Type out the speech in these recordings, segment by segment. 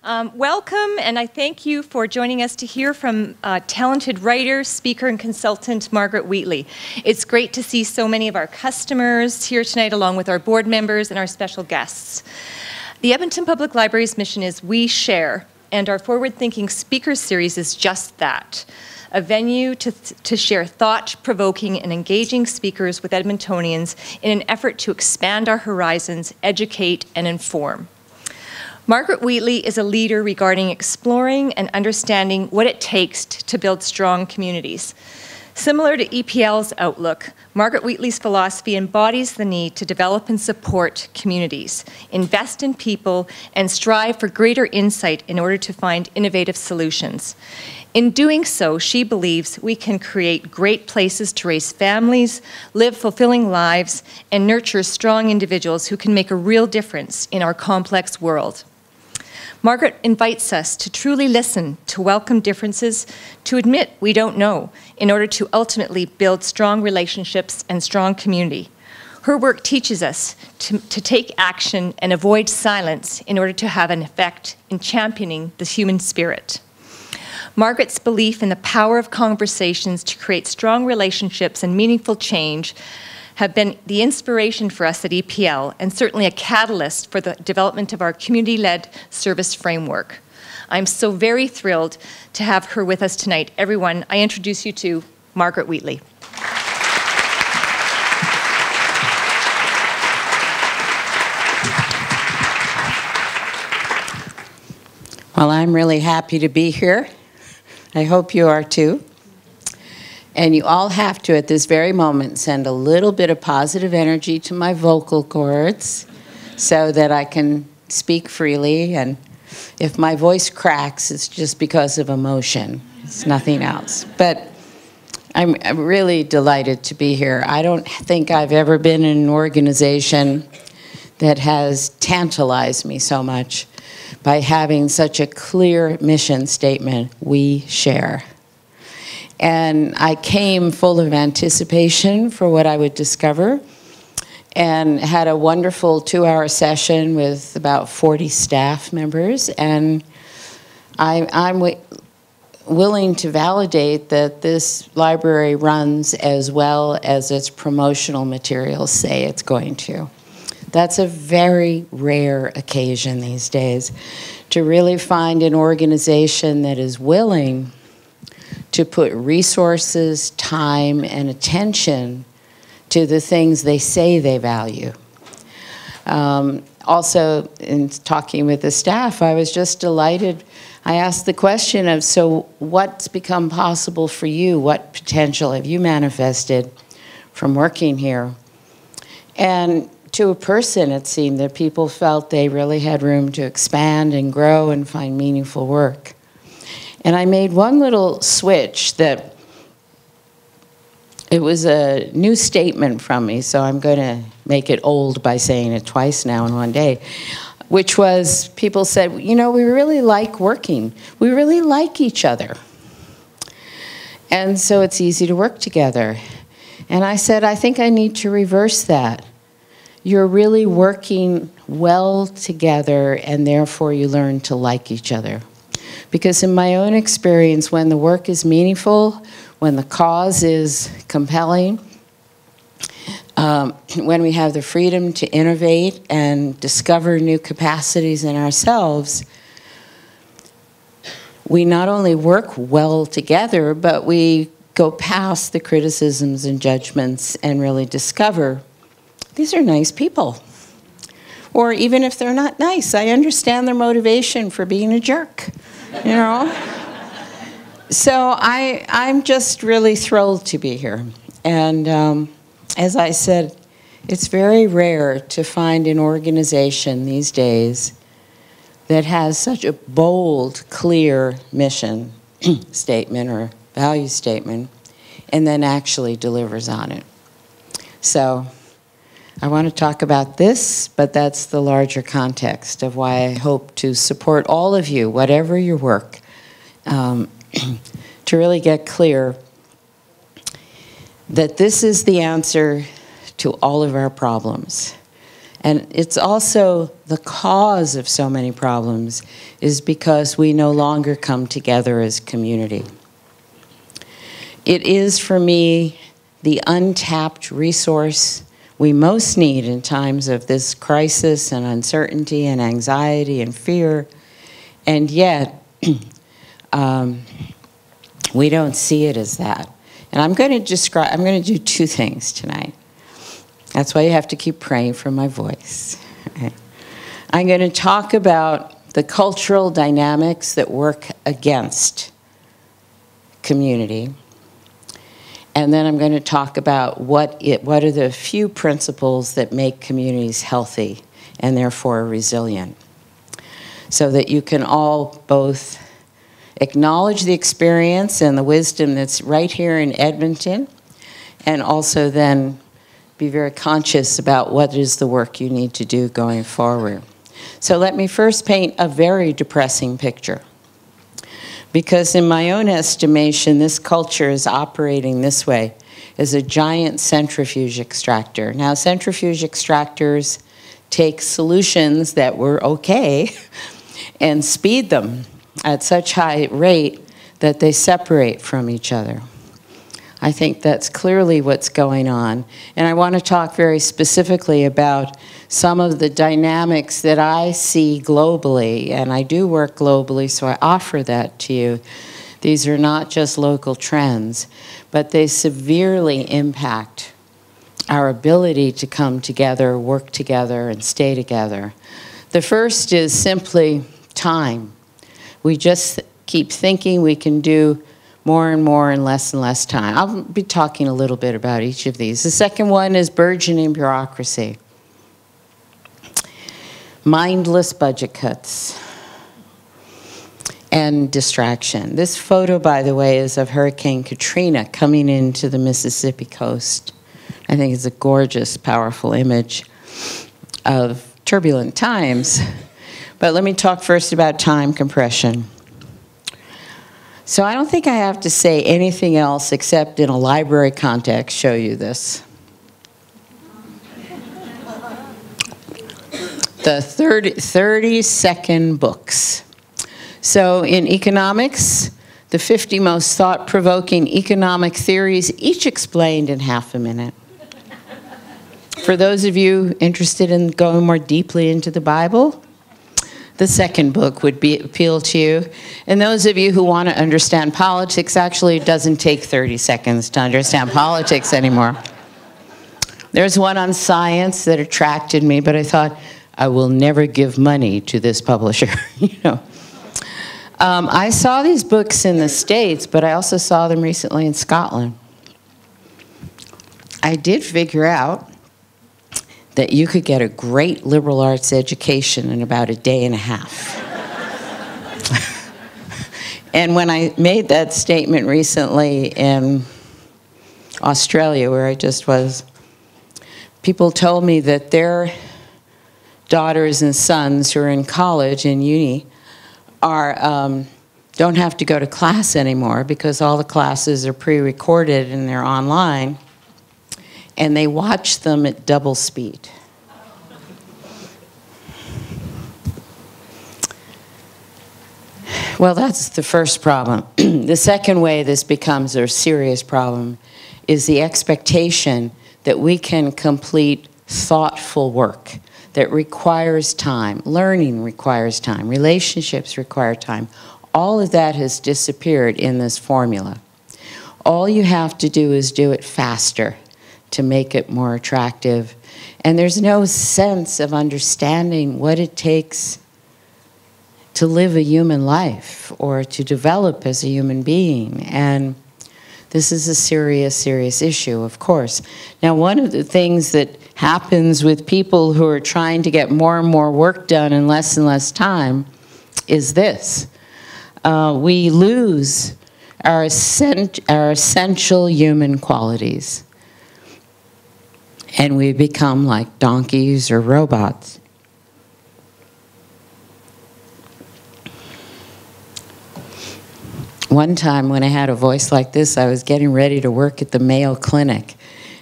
Welcome, and I thank you for joining us to hear from talented writer, speaker, and consultant Margaret Wheatley. It's great to see so many of our customers here tonight, along with our board members and our special guests. The Edmonton Public Library's mission is We Share, and our forward-thinking speaker series is just that. A venue to share thought-provoking and engaging speakers with Edmontonians in an effort to expand our horizons, educate, and inform. Margaret Wheatley is a leader regarding exploring and understanding what it takes to build strong communities. Similar to EPL's outlook, Margaret Wheatley's philosophy embodies the need to develop and support communities, invest in people, and strive for greater insight in order to find innovative solutions. In doing so, she believes we can create great places to raise families, live fulfilling lives, and nurture strong individuals who can make a real difference in our complex world. Margaret invites us to truly listen, to welcome differences, to admit we don't know, in order to ultimately build strong relationships and strong community. Her work teaches us to take action and avoid silence in order to have an effect in championing the human spirit. Margaret's belief in the power of conversations to create strong relationships and meaningful change have been the inspiration for us at EPL and certainly a catalyst for the development of our community-led service framework. I'm so very thrilled to have her with us tonight. Everyone, I introduce you to Margaret Wheatley. Well, I'm really happy to be here. I hope you are too. And you all have to, at this very moment, send a little bit of positive energy to my vocal cords so that I can speak freely. And if my voice cracks, it's just because of emotion. It's nothing else. But I'm really delighted to be here. I don't think I've ever been in an organization that has tantalized me so much by having such a clear mission statement: we share. And I came full of anticipation for what I would discover and had a wonderful 2-hour session with about 40 staff members. And I'm willing to validate that this library runs as well as its promotional materials say it's going to. That's a very rare occasion these days, to really find an organization that is willing to put resources, time, and attention to the things they say they value. Also, in talking with the staff, I was just delighted. I asked the question of, so what's become possible for you? What potential have you manifested from working here? And to a person, it seemed that people felt they really had room to expand and grow and find meaningful work. And I made one little switch that it was a new statement from me, so I'm going to make it old by saying it twice now in one day, which was, people said, you know, we really like working. We really like each other. And so it's easy to work together. And I said, I think I need to reverse that. You're really working well together, and therefore you learn to like each other. Because in my own experience, when the work is meaningful, when the cause is compelling, when we have the freedom to innovate and discover new capacities in ourselves, we not only work well together, but we go past the criticisms and judgments and really discover these are nice people. Or even if they're not nice, I understand their motivation for being a jerk. You know? So I'm just really thrilled to be here. And as I said, it's very rare to find an organization these days that has such a bold, clear mission statement or value statement and then actually delivers on it. So I want to talk about this, but that's the larger context of why I hope to support all of you, whatever your work, to really get clear that this is the answer to all of our problems. And it's also the cause of so many problems is because we no longer come together as community. It is, for me, the untapped resource we most need in times of this crisis and uncertainty and anxiety and fear, and yet we don't see it as that. And I'm going to do two things tonight. That's why you have to keep praying for my voice. Okay. I'm going to talk about the cultural dynamics that work against community. And then I'm going to talk about what are the few principles that make communities healthy and therefore resilient, so that you can all both acknowledge the experience and the wisdom that's right here in Edmonton, and also then be very conscious about what is the work you need to do going forward. So let me first paint a very depressing picture. Because in my own estimation, this culture is operating this way, as a giant centrifuge extractor. Now, centrifuge extractors take solutions that were okay and speed them at such high rate that they separate from each other. I think that's clearly what's going on. And I want to talk very specifically about some of the dynamics that I see globally, and I do work globally, so I offer that to you. These are not just local trends, but they severely impact our ability to come together, work together, and stay together. The first is simply time. We just keep thinking we can do more and more in less and less time. I'll be talking a little bit about each of these. The second one is burgeoning bureaucracy. Mindless budget cuts and distraction. This photo, by the way, is of Hurricane Katrina coming into the Mississippi coast. I think it's a gorgeous, powerful image of turbulent times. But let me talk first about time compression. So I don't think I have to say anything else except in a library context show you this. The 30-second books. So in economics, the 50 most thought-provoking economic theories, each explained in half a minute. For those of you interested in going more deeply into the Bible, the second book would appeal to you. And those of you who want to understand politics, actually it doesn't take 30 seconds to understand politics anymore. There's one on science that attracted me, but I thought, I will never give money to this publisher. You know. I saw these books in the States, but I also saw them recently in Scotland. I did figure out that you could get a great liberal arts education in about a day and a half. And when I made that statement recently in Australia, where I just was, people told me that their daughters and sons who are in college and uni don't have to go to class anymore because all the classes are pre-recorded and they're online, and they watch them at double speed. Well, that's the first problem. The second way this becomes a serious problem is the expectation that we can complete thoughtful work that requires time. Learning requires time. Relationships require time. All of that has disappeared in this formula. All you have to do is do it faster to make it more attractive. And there's no sense of understanding what it takes to live a human life or to develop as a human being. And this is a serious, serious issue, of course. Now, one of the things that happens with people who are trying to get more and more work done in less and less time is this. We lose our essential human qualities, and we become like donkeys or robots. One time when I had a voice like this, I was getting ready to work at the Mayo Clinic,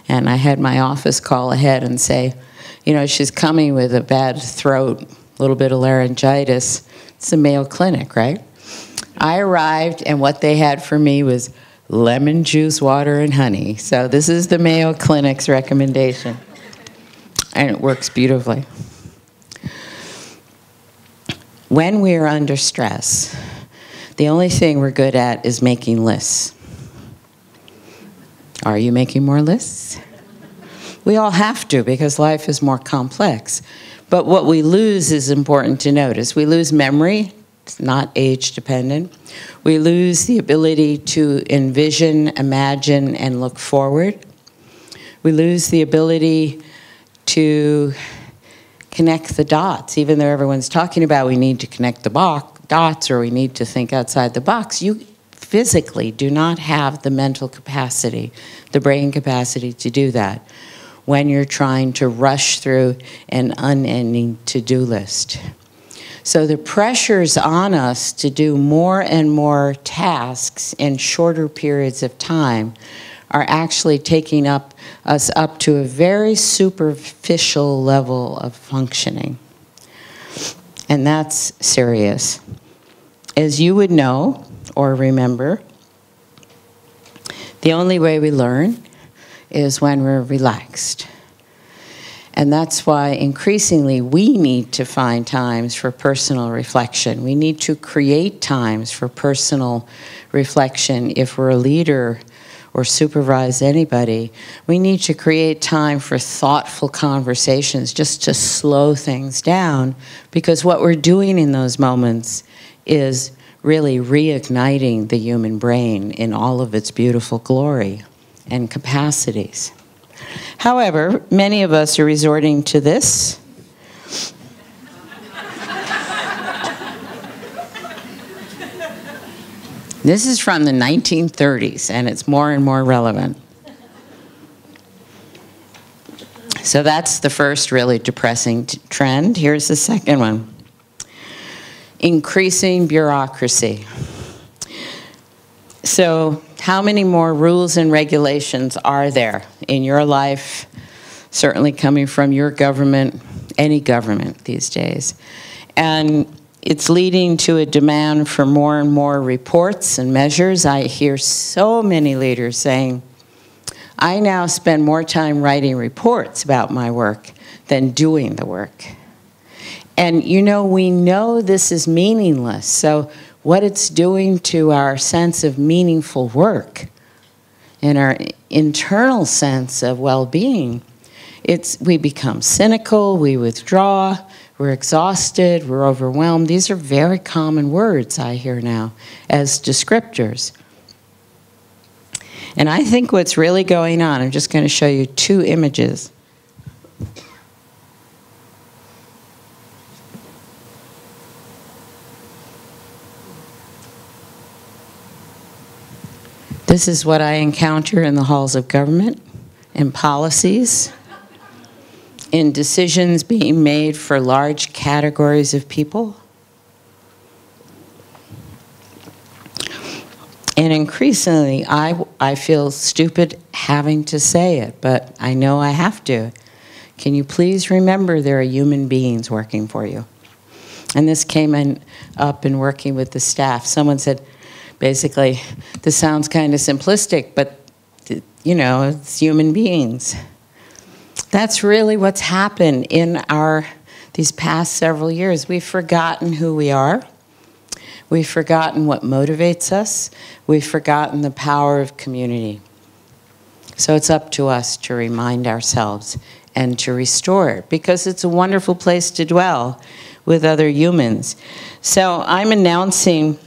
and I had my office call ahead and say, you know, she's coming with a bad throat, a little bit of laryngitis. It's the Mayo Clinic, right? I arrived, and what they had for me was lemon juice, water, and honey. So this is the Mayo Clinic's recommendation. And it works beautifully. When we are under stress, the only thing we're good at is making lists. Are you making more lists? We all have to, because life is more complex. But what we lose is important to notice. We lose memory. It's not age dependent. We lose the ability to envision, imagine, and look forward. We lose the ability to connect the dots. Even though everyone's talking about we need to connect the dots or we need to think outside the box, you physically do not have the mental capacity, the brain capacity to do that when you're trying to rush through an unending to-do list. So the pressures on us to do more and more tasks in shorter periods of time are actually taking us up to a very superficial level of functioning. And that's serious. As you would know or remember, the only way we learn is when we're relaxed. And that's why increasingly we need to find times for personal reflection. We need to create times for personal reflection. If we're a leader or supervise anybody, we need to create time for thoughtful conversations just to slow things down, because what we're doing in those moments is really reigniting the human brain in all of its beautiful glory and capacities. However, many of us are resorting to this. This is from the 1930s, and it's more and more relevant. So that's the first really depressing trend. Here's the second one. Increasing bureaucracy. So how many more rules and regulations are there in your life, certainly coming from your government, any government these days? And it's leading to a demand for more and more reports and measures. I hear so many leaders saying, I now spend more time writing reports about my work than doing the work. And you know, we know this is meaningless, so what it's doing to our sense of meaningful work and our internal sense of well-being, we become cynical, we withdraw, we're exhausted, we're overwhelmed. These are very common words I hear now as descriptors. And I think what's really going on, I'm just going to show you two images. This is what I encounter in the halls of government, in policies, in decisions being made for large categories of people. And increasingly, I feel stupid having to say it, but I know I have to. Can you please remember there are human beings working for you? And this came up in working with the staff. Someone said, basically, this sounds kind of simplistic, but you know, it's human beings. That's really what's happened in these past several years. We've forgotten who we are. We've forgotten what motivates us. We've forgotten the power of community. So it's up to us to remind ourselves and to restore it, because it's a wonderful place to dwell with other humans. So I'm announcing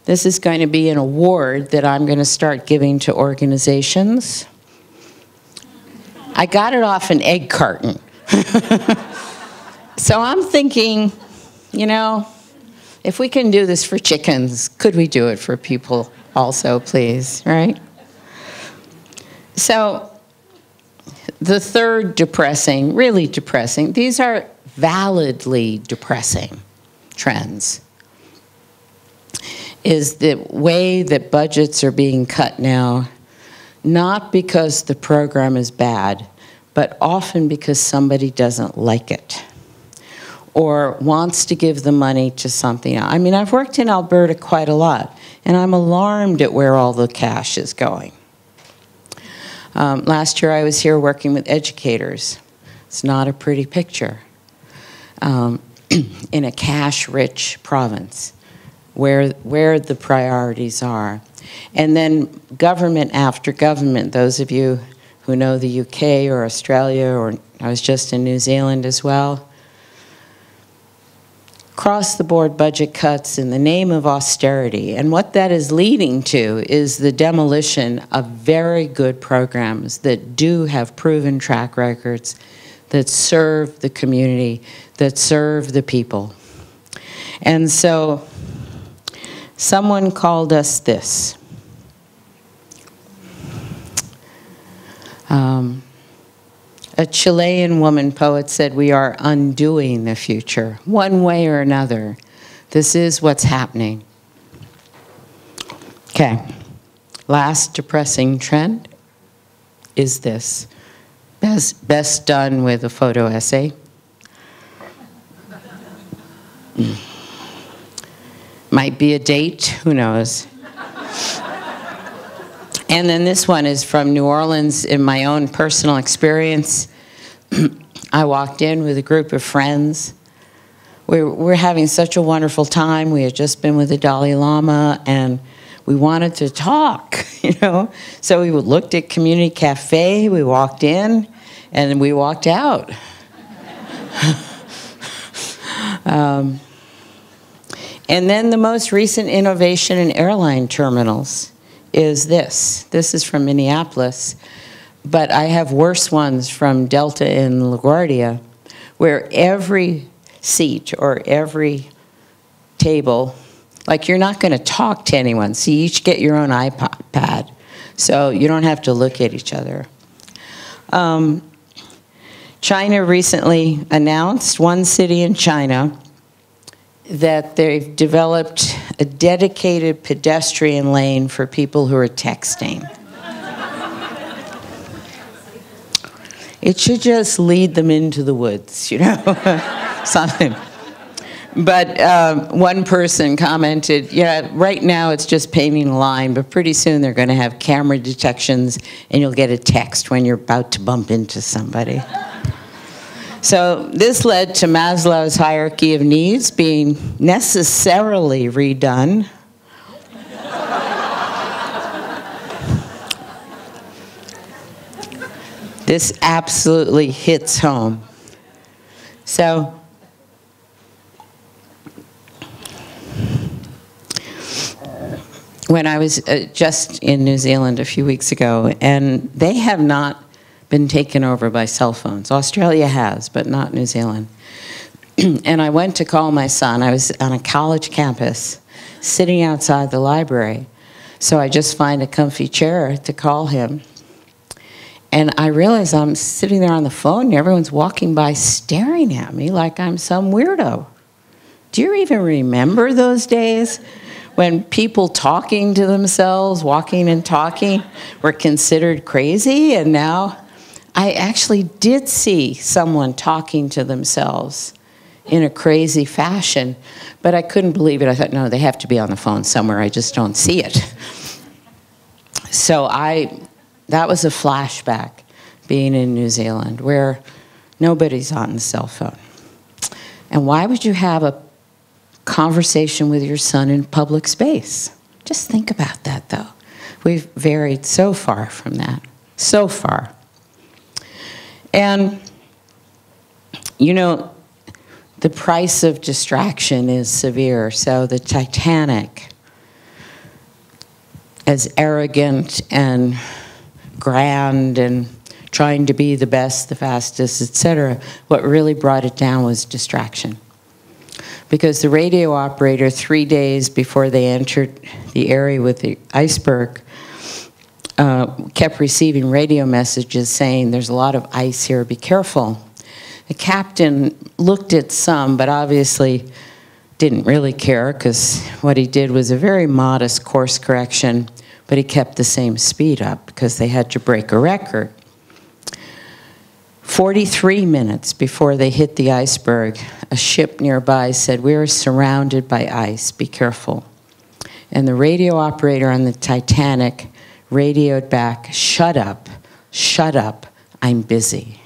this is going to be an award that I'm going to start giving to organizations. I got it off an egg carton. So I'm thinking, you know, if we can do this for chickens, could we do it for people also, please, right? So the third depressing, really depressing, these are validly depressing trends, is the way that budgets are being cut now, not because the program is bad, but often because somebody doesn't like it or wants to give the money to something else. I mean, I've worked in Alberta quite a lot, and I'm alarmed at where all the cash is going. Last year I was here working with educators. It's not a pretty picture. In a cash-rich province, where the priorities are. And then government after government, those of you who know the UK or Australia, or I was just in New Zealand as well, across-the-board budget cuts in the name of austerity. And what that is leading to is the demolition of very good programs that do have proven track records, that serve the community, that serve the people. And so someone called us this. A Chilean woman poet said, "We are undoing the future, one way or another. This is what's happening." Okay, last depressing trend is this. Best done with a photo essay. Might be a date, who knows. And then this one is from New Orleans. In my own personal experience, I walked in with a group of friends. We're having such a wonderful time. We had just been with the Dalai Lama, and we wanted to talk, you know. So we looked at Community Cafe, we walked in, and then we walked out. And then the most recent innovation in airline terminals is this. This is from Minneapolis, but I have worse ones from Delta and LaGuardia, where every seat or every table, like you're not going to talk to anyone, so you each get your own iPad, so you don't have to look at each other. China recently announced, one city in China, that they've developed a dedicated pedestrian lane for people who are texting. It should just lead them into the woods, you know, something. But one person commented, yeah, right now it's just painting a line, but pretty soon they're going to have camera detections and you'll get a text when you're about to bump into somebody. So this led to Maslow's hierarchy of needs being necessarily redone. This absolutely hits home. So when I was just in New Zealand a few weeks ago, and they have not been taken over by cell phones. Australia has, but not New Zealand. And I went to call my son. I was on a college campus, sitting outside the library. So I just find a comfy chair to call him. And I realize I'm sitting there on the phone, and everyone's walking by staring at me like I'm some weirdo. Do you even remember those days when people talking to themselves, walking and talking, were considered crazy? And now I actually did see someone talking to themselves in a crazy fashion, but I couldn't believe it. I thought, no, they have to be on the phone somewhere. I just don't see it. So that was a flashback, being in New Zealand, where nobody's on the cell phone. And why would you have a conversation with your son in public space? Just think about that, though. We've varied so far from that, so far. And, you know, the price of distraction is severe. So the Titanic, as arrogant and grand and trying to be the best, the fastest, etc., what really brought it down was distraction. Because the radio operator, 3 days before they entered the area with the iceberg, kept receiving radio messages saying, there's a lot of ice here, be careful. The captain looked at some, but obviously didn't really care, because what he did was a very modest course correction, but he kept the same speed up because they had to break a record. 43 minutes before they hit the iceberg, a ship nearby said, "We are surrounded by ice, be careful." And the radio operator on the Titanic radioed back, shut up, I'm busy."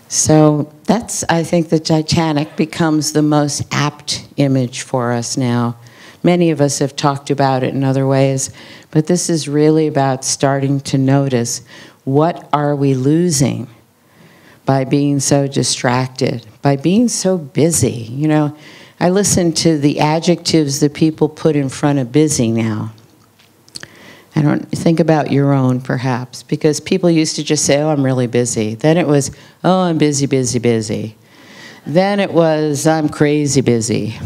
So that's, I think the Titanic becomes the most apt image for us now. Many of us have talked about it in other ways, but this is really about starting to notice, what are we losing by being so distracted, by being so busy? You know, I listen to the adjectives that people put in front of busy now. I don't think about your own, perhaps, because people used to just say, "Oh, I'm really busy." Then it was, "Oh, I'm busy, busy, busy." Then it was, "I'm crazy busy."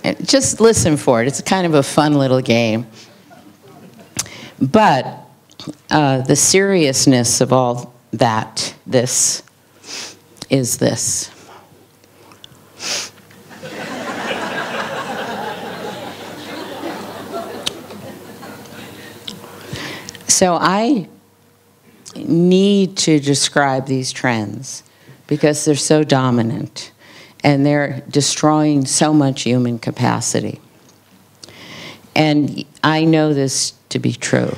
And just listen for it. It's kind of a fun little game. But the seriousness of all that, this is this. So I need to describe these trends because they're so dominant and they're destroying so much human capacity. And I know this to be true.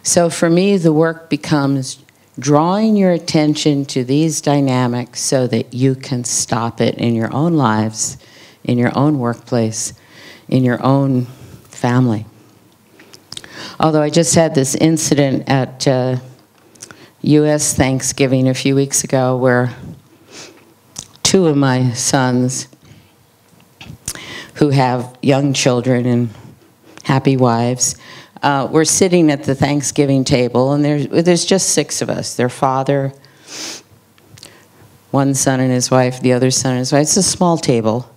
So for me, the work becomes drawing your attention to these dynamics so that you can stop it in your own lives, in your own workplace, in your own family. Although I just had this incident at U.S. Thanksgiving a few weeks ago where two of my sons, who have young children and happy wives, were sitting at the Thanksgiving table, and there's just 6 of us. Their father, one son and his wife, the other son and his wife. It's a small table.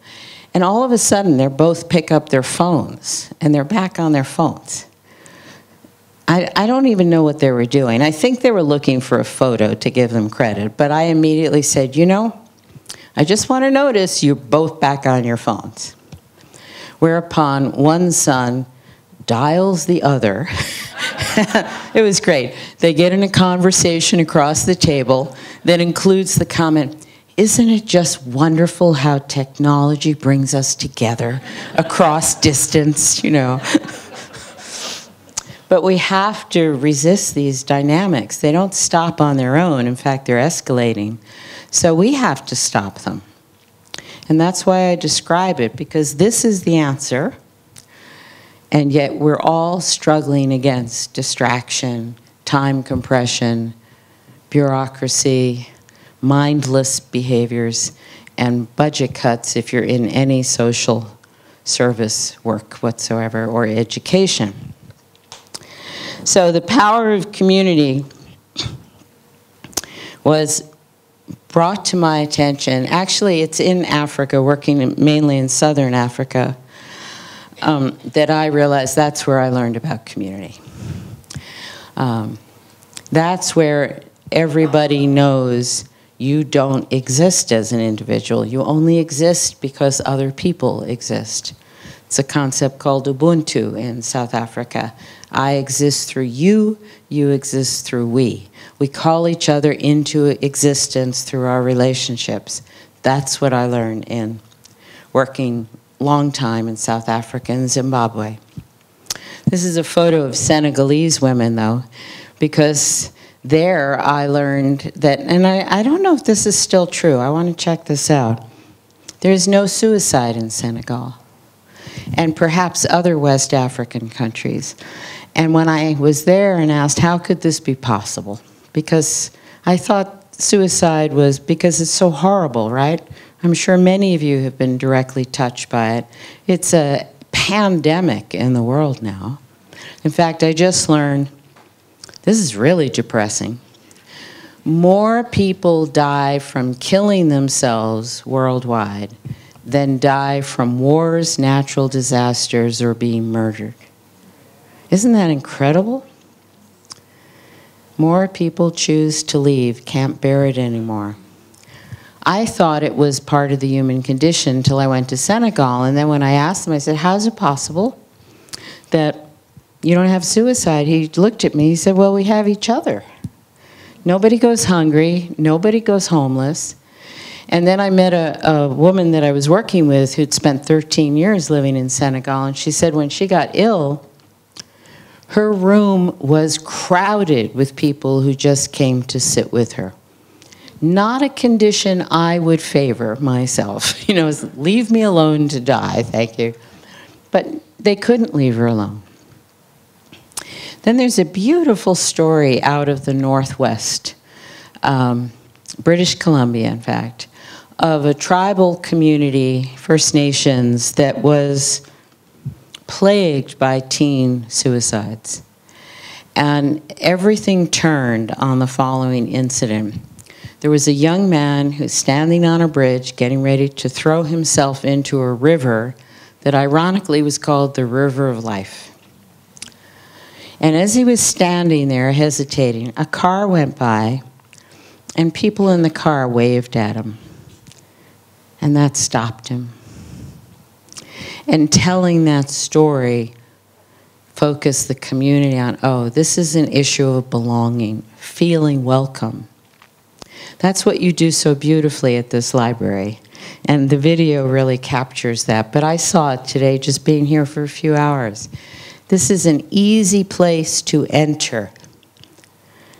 And all of a sudden, they both pick up their phones, and they're back on their phones. I don't even know what they were doing. I think they were looking for a photo to give them credit, but I immediately said, "You know, I just want to notice you're both back on your phones." Whereupon one son dials the other. It was great. They get in a conversation across the table that includes the comment, "Isn't it just wonderful how technology brings us together across distance, you know?" But we have to resist these dynamics. They don't stop on their own. In fact, they're escalating. So we have to stop them. And that's why I describe it, because this is the answer. And yet we're all struggling against distraction, time compression, bureaucracy, mindless behaviors, and budget cuts if you're in any social service work whatsoever or education. So the power of community was brought to my attention. Actually, it's in Africa, working mainly in southern Africa, that I realized that's where I learned about community. That's where everybody knows you don't exist as an individual. You only exist because other people exist. It's a concept called Ubuntu in South Africa. I exist through you, you exist through we. We call each other into existence through our relationships. That's what I learned in working long time in South Africa and Zimbabwe. This is a photo of Senegalese women, though, because there I learned that, and I don't know if this is still true. I want to check this out. There's no suicide in Senegal, and perhaps other West African countries. And when I was there and asked, how could this be possible? Because I thought suicide was because it's so horrible, right? I'm sure many of you have been directly touched by it. It's a pandemic in the world now. In fact, I just learned, this is really depressing. More people die from killing themselves worldwide than die from wars, natural disasters, or being murdered. Isn't that incredible? More people choose to leave, can't bear it anymore. I thought it was part of the human condition until I went to Senegal, and then when I asked him, I said, how is it possible that you don't have suicide? He looked at me, he said, well, we have each other. Nobody goes hungry. Nobody goes homeless. And then I met a woman that I was working with who'd spent 13 years living in Senegal, and she said when she got ill, her room was crowded with people who just came to sit with her. Not a condition I would favor myself. You know, leave me alone to die, thank you. But they couldn't leave her alone. Then there's a beautiful story out of the Northwest, British Columbia, in fact, of a tribal community, First Nations, that was plagued by teen suicides. And everything turned on the following incident. There was a young man who's standing on a bridge getting ready to throw himself into a river that ironically was called the River of Life. And as he was standing there hesitating, a car went by and people in the car waved at him. And that stopped him. And telling that story focused the community on, oh, this is an issue of belonging, feeling welcome. That's what you do so beautifully at this library. And the video really captures that. But I saw it today just being here for a few hours. This is an easy place to enter,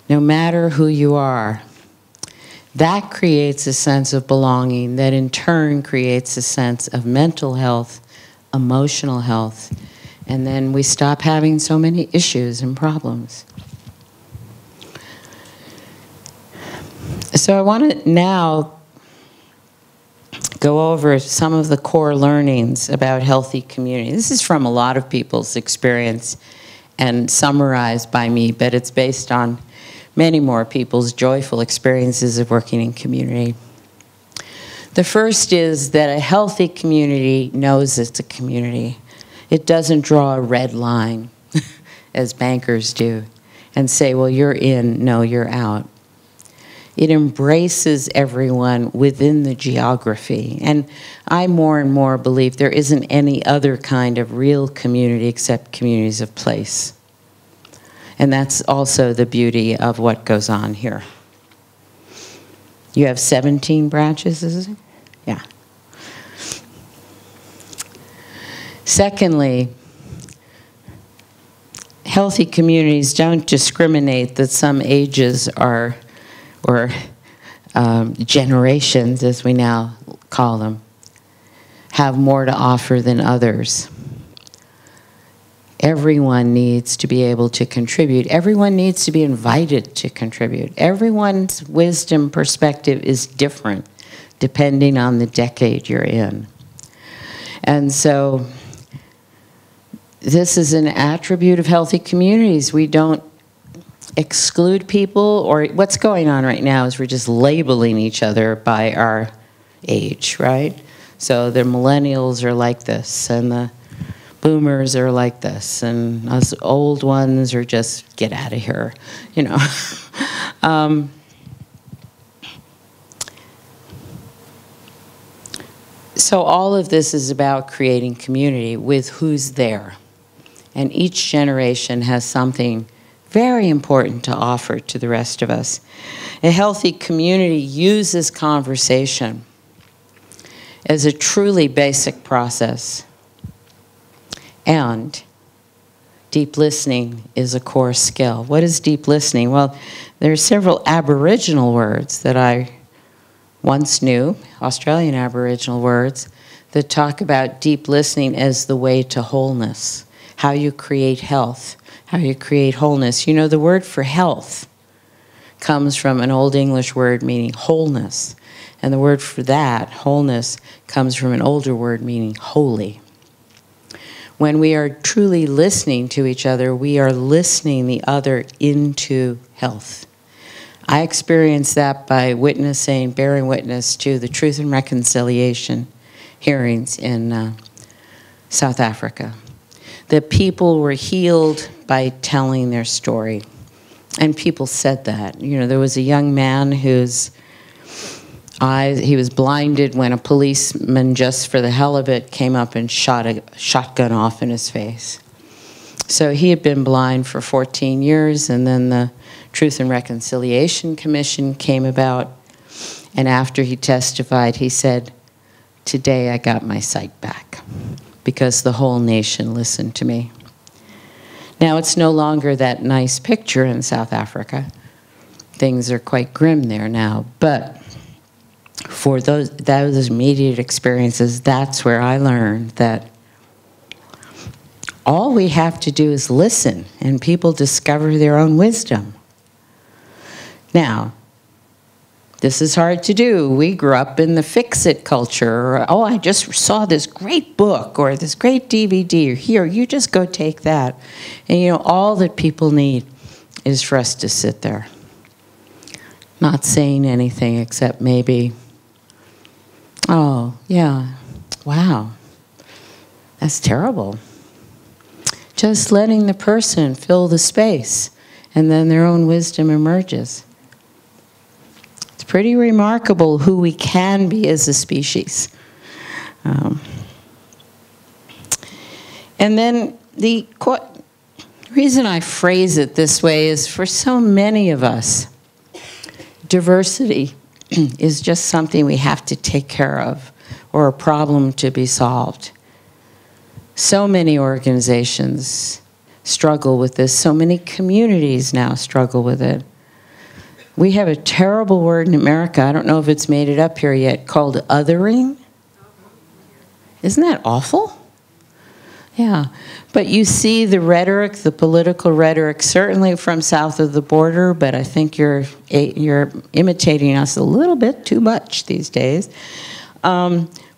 no matter who you are. That creates a sense of belonging that in turn creates a sense of mental health, emotional health, and then we stop having so many issues and problems. So I want to now go over some of the core learnings about healthy community. This is from a lot of people's experience and summarized by me, but it's based on many more people's joyful experiences of working in community. The first is that a healthy community knows it's a community. It doesn't draw a red line, as bankers do, and say, well, you're in, no, you're out. It embraces everyone within the geography. And I more and more believe there isn't any other kind of real community except communities of place. And that's also the beauty of what goes on here. You have 17 branches, is it? Yeah. Secondly, healthy communities don't discriminate that some ages are, or generations, as we now call them, have more to offer than others. Everyone needs to be able to contribute. Everyone needs to be invited to contribute. Everyone's wisdom perspective is different depending on the decade you're in. And so this is an attribute of healthy communities. We don't exclude people, or what's going on right now is we're just labeling each other by our age, right? So the millennials are like this, and the boomers are like this, and us old ones are just, get out of here, you know. So all of this is about creating community with who's there. And each generation has something very important to offer to the rest of us. A healthy community uses conversation as a truly basic process. And deep listening is a core skill. What is deep listening? Well, there are several Aboriginal words that I once knew, Australian Aboriginal words, that talk about deep listening as the way to wholeness, how you create health, how you create wholeness. You know, the word for health comes from an Old English word meaning wholeness. And the word for that, wholeness, comes from an older word meaning holy. When we are truly listening to each other, we are listening the other into health. I experienced that by witnessing, bearing witness to the Truth and Reconciliation hearings in South Africa. The people were healed by telling their story. And people said that. You know, there was a young man whose eyes, he was blinded when a policeman, just for the hell of it, came up and shot a shotgun off in his face. So he had been blind for 14 years, and then the Truth and Reconciliation Commission came about. And after he testified, he said, "Today I got my sight back because the whole nation listened to me." Now, it's no longer that nice picture in South Africa. Things are quite grim there now. But for those immediate experiences, that's where I learned that all we have to do is listen, and people discover their own wisdom. Now, this is hard to do. We grew up in the fix-it culture. Or, oh, I just saw this great book or this great DVD. Or here, you just go take that. And you know, all that people need is for us to sit there, not saying anything except maybe, "Oh, yeah, wow, that's terrible." Just letting the person fill the space, and then their own wisdom emerges. It's pretty remarkable who we can be as a species. And then the reason I phrase it this way is for so many of us, diversity is just something we have to take care of or a problem to be solved. So many organizations struggle with this. So many communities now struggle with it. We have a terrible word in America, I don't know if it's made it up here yet, called othering. Isn't that awful? Yeah. But you see the rhetoric, the political rhetoric, certainly from south of the border, but I think you're imitating us a little bit too much these days,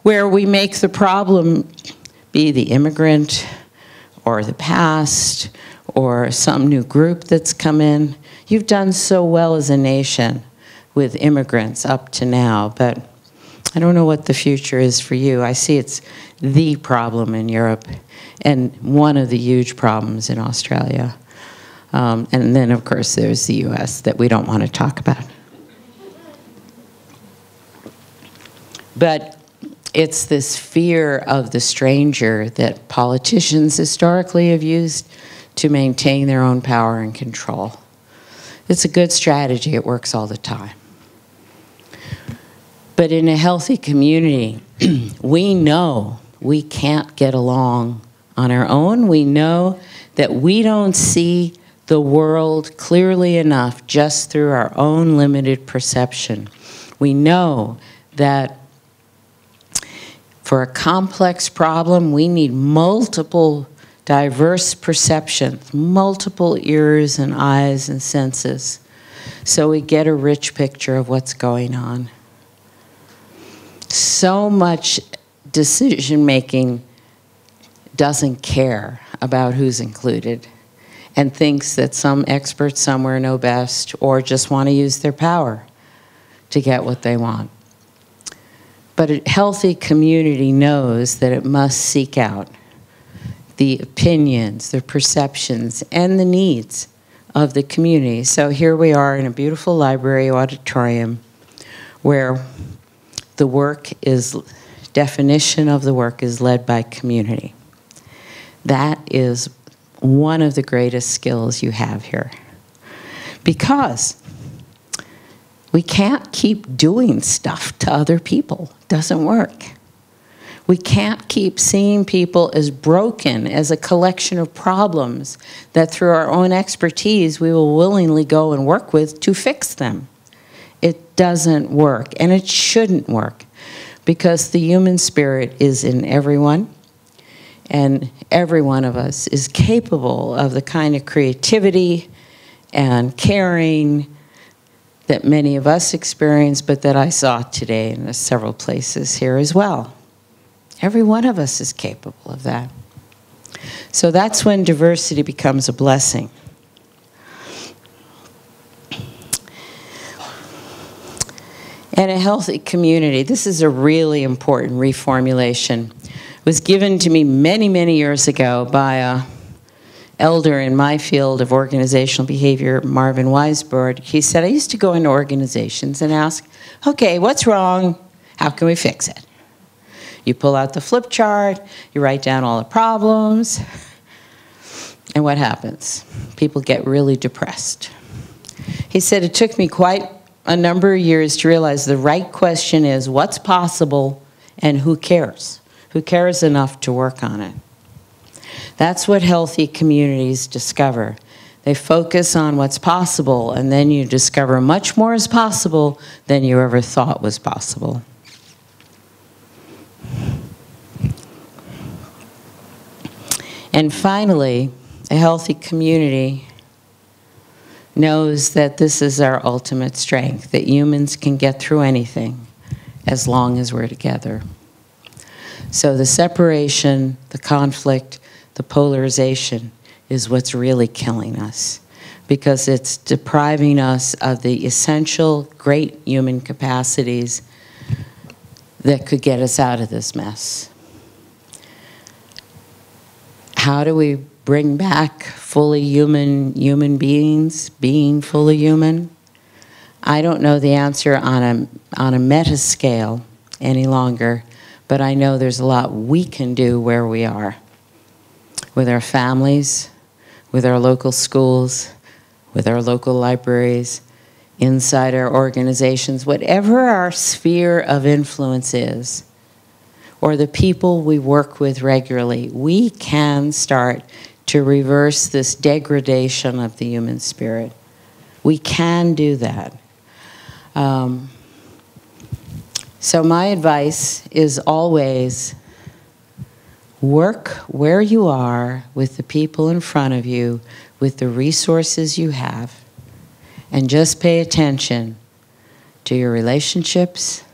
where we make the problem be the immigrant or the past or some new group that's come in. You've done so well as a nation with immigrants up to now, but I don't know what the future is for you. I see it's the problem in Europe and one of the huge problems in Australia. And then, of course, there's the US that we don't want to talk about. But it's this fear of the stranger that politicians historically have used to maintain their own power and control. It's a good strategy. It works all the time. But in a healthy community, we know we can't get along on our own. We know that we don't see the world clearly enough just through our own limited perception. We know that for a complex problem, we need multiple diverse perceptions, multiple ears and eyes and senses, so we get a rich picture of what's going on. So much decision-making doesn't care about who's included and thinks that some experts somewhere know best or just want to use their power to get what they want. But a healthy community knows that it must seek out the opinions, the perceptions, and the needs of the community. So here we are in a beautiful library auditorium where the work is, definition of the work is led by community. That is one of the greatest skills you have here. Because we can't keep doing stuff to other people. It doesn't work. We can't keep seeing people as broken, as a collection of problems that through our own expertise we will willingly go and work with to fix them. It doesn't work, and it shouldn't work, because the human spirit is in everyone, and every one of us is capable of the kind of creativity and caring that many of us experience, but that I saw today in several places here as well. Every one of us is capable of that. So that's when diversity becomes a blessing. And a healthy community, this is a really important reformulation. It was given to me many, many years ago by an elder in my field of organizational behavior, Marvin Weisberg. He said, I used to go into organizations and ask, okay, what's wrong? How can we fix it? You pull out the flip chart, you write down all the problems, and what happens? People get really depressed. He said, it took me quite a number of years to realize the right question is what's possible and who cares? Who cares enough to work on it? That's what healthy communities discover. They focus on what's possible, and then you discover much more is possible than you ever thought was possible. And finally, a healthy community knows that this is our ultimate strength, that humans can get through anything as long as we're together. So the separation, the conflict, the polarization is what's really killing us, because it's depriving us of the essential great human capacities that could get us out of this mess. How do we bring back fully human beings, being fully human? I don't know the answer on a meta scale any longer, but I know there's a lot we can do where we are, with our families, with our local schools, with our local libraries, inside our organizations, whatever our sphere of influence is, or the people we work with regularly, we can start to reverse this degradation of the human spirit. We can do that. So my advice is always work where you are with the people in front of you, with the resources you have, and just pay attention to your relationships.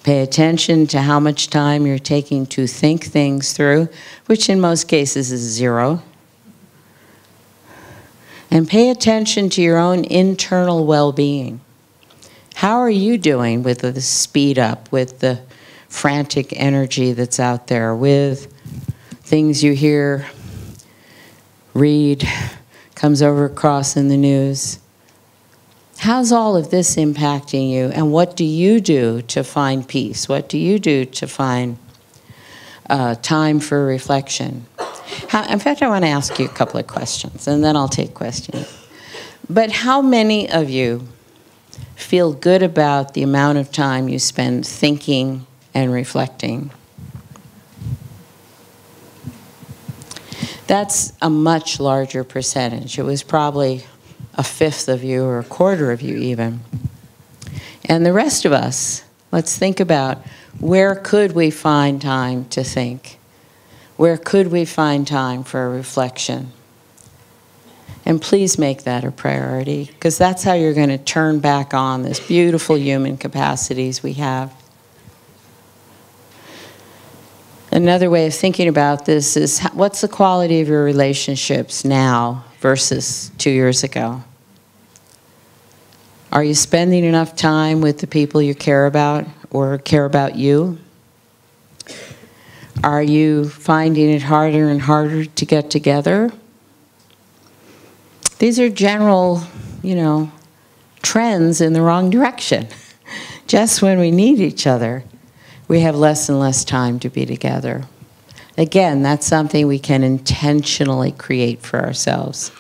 Pay attention to how much time you're taking to think things through, which in most cases is 0. And pay attention to your own internal well-being. How are you doing with the speed up, with the frantic energy that's out there, with things you hear, read, comes over across in the news? How's all of this impacting you, and what do you do to find peace? What do you do to find time for reflection? In fact, I want to ask you a couple of questions, and then I'll take questions. But how many of you feel good about the amount of time you spend thinking and reflecting? That's a much larger percentage. It was probably a fifth of you or a quarter of you even. And the rest of us, let's think about where could we find time to think? Where could we find time for a reflection? And please make that a priority, because that's how you're going to turn back on this beautiful human capacities we have. Another way of thinking about this is, what's the quality of your relationships now versus 2 years ago? Are you spending enough time with the people you care about or care about you? Are you finding it harder and harder to get together? These are general, trends in the wrong direction. Just when we need each other, we have less and less time to be together. Again, that's something we can intentionally create for ourselves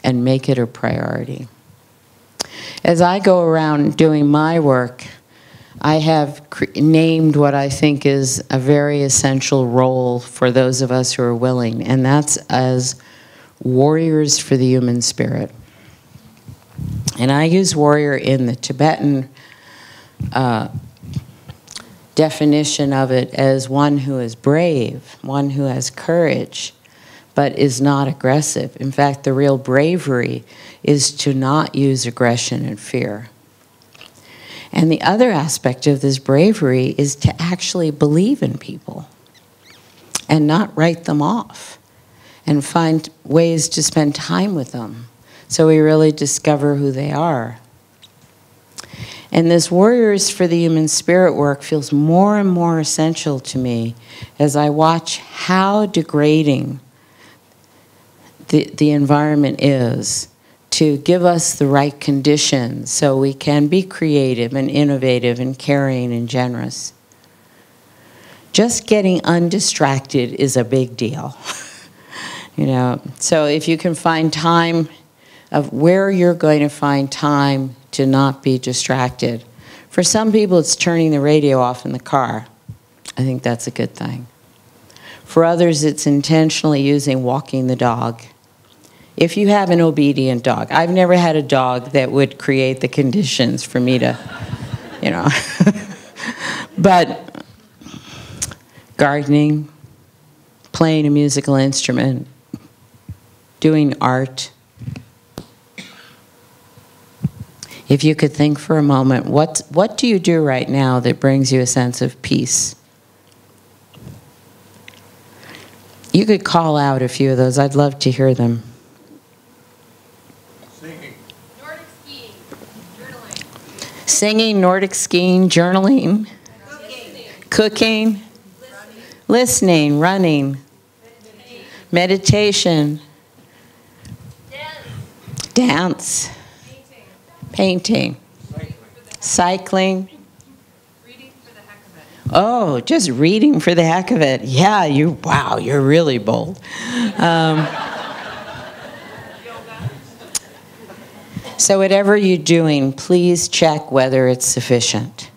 and make it a priority. As I go around doing my work, I have named what I think is a very essential role for those of us who are willing, and that's as warriors for the human spirit. And I use warrior in the Tibetan definition of it as one who is brave, one who has courage, but is not aggressive. In fact, the real bravery is to not use aggression and fear. And the other aspect of this bravery is to actually believe in people and not write them off, and find ways to spend time with them so we really discover who they are. And this Warriors for the Human Spirit work feels more and more essential to me as I watch how degrading the environment is to give us the right conditions so we can be creative and innovative and caring and generous. Just getting undistracted is a big deal. So if you can find time of where you're going to find time to not be distracted. For some people, it's turning the radio off in the car. I think that's a good thing. For others, it's intentionally using walking the dog. If you have an obedient dog, I've never had a dog that would create the conditions for me to, you know. But gardening, playing a musical instrument, doing art. If you could think for a moment, what do you do right now that brings you a sense of peace? You could call out a few of those. I'd love to hear them. Singing. Nordic skiing. Journaling. Singing, Nordic skiing, journaling, cooking, listening, running, meditation, dance, painting, cycling. Reading for the heck of it. Oh, just reading for the heck of it. Yeah, wow, you're really bold. So whatever you're doing, please check whether it's sufficient.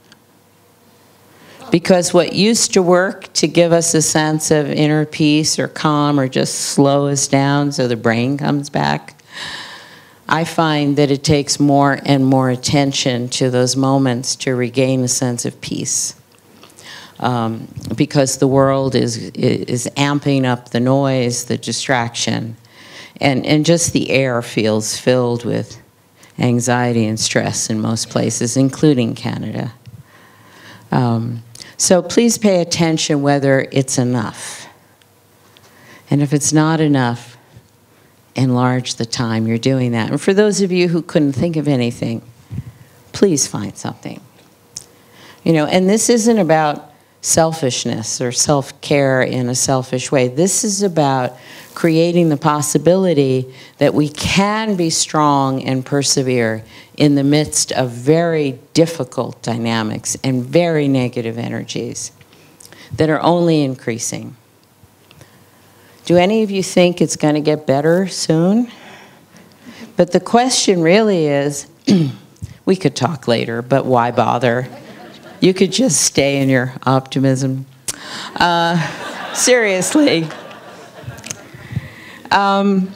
Because what used to work to give us a sense of inner peace or calm or just slow us down so the brain comes back, I find that it takes more and more attention to those moments to regain a sense of peace. Because the world is amping up the noise, the distraction, and just the air feels filled with anxiety and stress in most places, including Canada. So please pay attention whether it's enough. And if it's not enough, enlarge the time you're doing that. And for those of you who couldn't think of anything, please find something. You know, and this isn't about selfishness or self-care in a selfish way. This is about creating the possibility that we can be strong and persevere in the midst of very difficult dynamics and very negative energies that are only increasing. Do any of you think it's going to get better soon? But the question really is, we could talk later, but why bother? You could just stay in your optimism. Seriously. And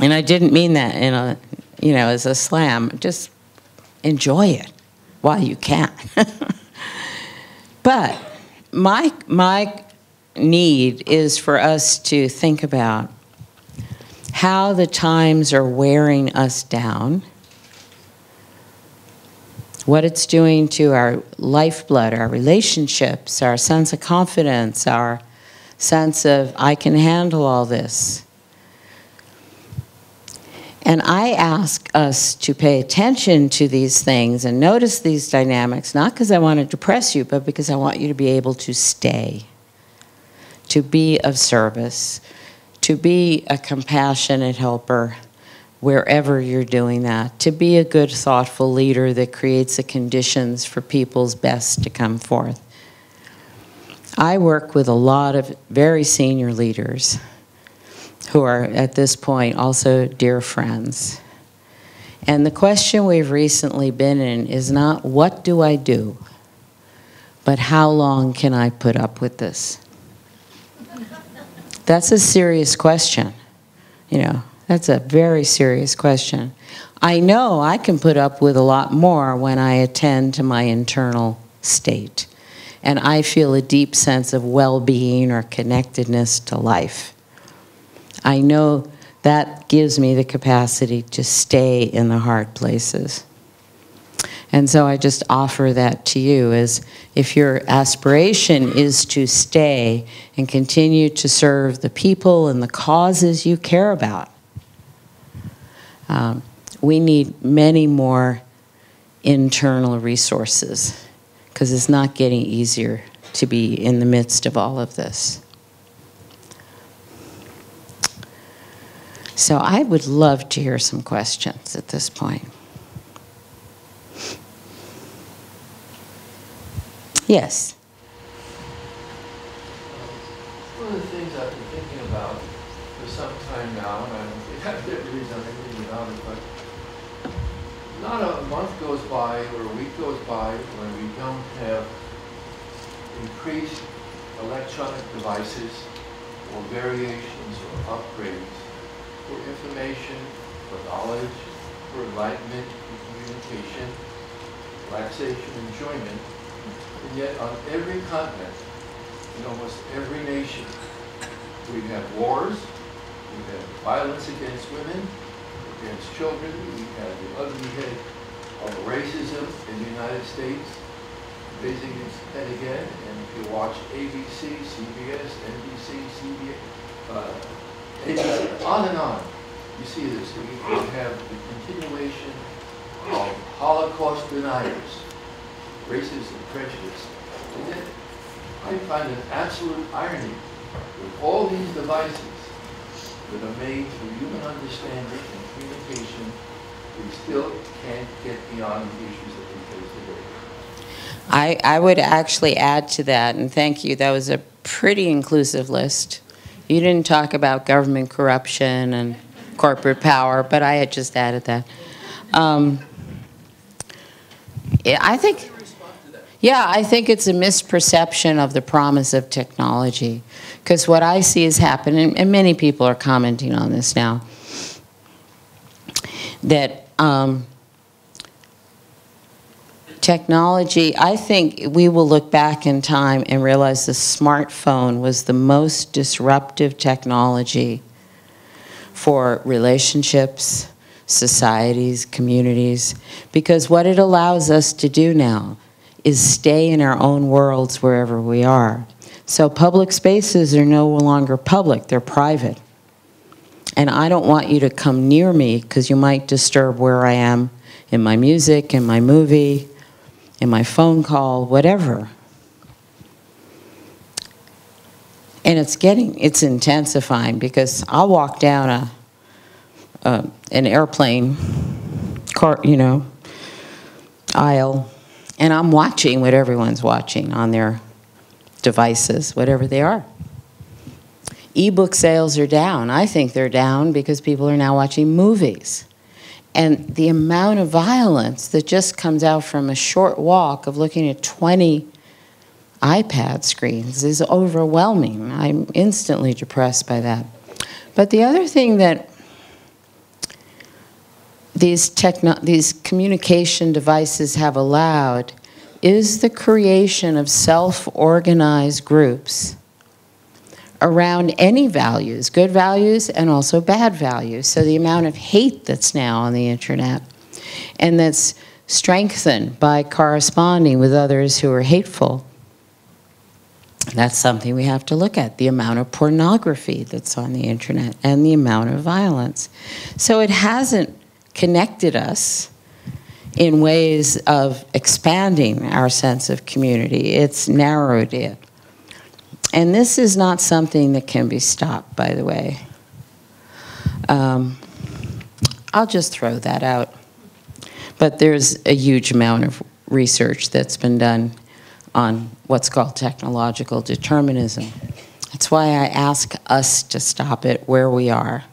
I didn't mean that in a, you know, as a slam. Just enjoy it while you can. But my need is for us to think about how the times are wearing us down, what it's doing to our lifeblood, our relationships, our sense of confidence, our sense of, I can handle all this. And I ask us to pay attention to these things and notice these dynamics, not because I want to depress you, but because I want you to be able to stay, to be of service, to be a compassionate helper wherever you're doing that, to be a good, thoughtful leader that creates the conditions for people's best to come forth. I work with a lot of very senior leaders who are, at this point, also dear friends. And the question we've recently been in is not, what do I do? But how long can I put up with this? That's a serious question. You know, that's a very serious question. I know I can put up with a lot more when I attend to my internal state. And I feel a deep sense of well-being or connectedness to life. I know that gives me the capacity to stay in the hard places. And so I just offer that to you as if your aspiration is to stay and continue to serve the people and the causes you care about. We need many more internal resources because it's not getting easier to be in the midst of all of this. So I would love to hear some questions at this point. Yes? One of the things I've been thinking about for some time now, and I don't think I've been reading but not a month goes by or a week goes by when we don't have increased electronic devices or variations or upgrades for information, for knowledge, for enlightenment and communication, relaxation, enjoyment. And yet on every continent, in almost every nation, we have wars, we have violence against women, against children, we have the ugly head of racism in the United States raising its head again. And if you watch ABC, CBS, NBC, CBS, ABC, on and on, you see this. We have the continuation of Holocaust deniers, racism, prejudice. And yet, I find an absolute irony with all these devices that are made for human understanding and communication, we still can't get beyond the issues that we face today. I would actually add to that, and thank you. That was a pretty inclusive list. You didn't talk about government corruption and corporate power, but I had just added that. I think, yeah, I think it's a misperception of the promise of technology. Because what I see is happening, and many people are commenting on this now, that technology, I think we will look back in time and realize the smartphone was the most disruptive technology for relationships, societies, communities, because what it allows us to do now is stay in our own worlds wherever we are. So public spaces are no longer public, they're private. And I don't want you to come near me because you might disturb where I am in my music, in my movie, in my phone call, whatever. And it's intensifying because I'll walk down an airplane aisle, and I'm watching what everyone's watching on their devices, whatever they are. E-book sales are down. I think they're down because people are now watching movies. And the amount of violence that just comes out from a short walk of looking at 20 iPad screens is overwhelming. I'm instantly depressed by that. But the other thing that these communication devices have allowed is the creation of self-organized groups around any values, good values and also bad values. So the amount of hate that's now on the internet and that's strengthened by corresponding with others who are hateful, that's something we have to look at, the amount of pornography that's on the internet and the amount of violence. So it hasn't connected us in ways of expanding our sense of community. It's narrowed it. And this is not something that can be stopped, by the way. I'll just throw that out. But there's a huge amount of research that's been done on what's called technological determinism. That's why I ask us to stop it where we are,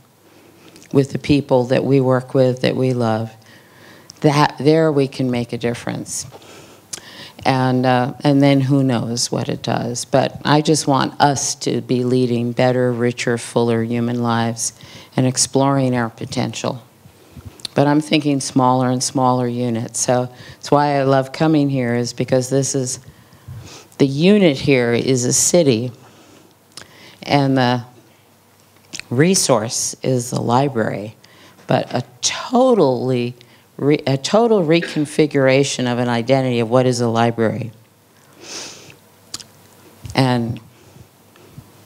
with the people that we work with, that we love. There we can make a difference. And then who knows what it does. But I just want us to be leading better, richer, fuller human lives and exploring our potential. But I'm thinking smaller and smaller units. So that's why I love coming here, is because this is, the unit here is a city, and the resource is the library. But a total reconfiguration of an identity of what is a library. And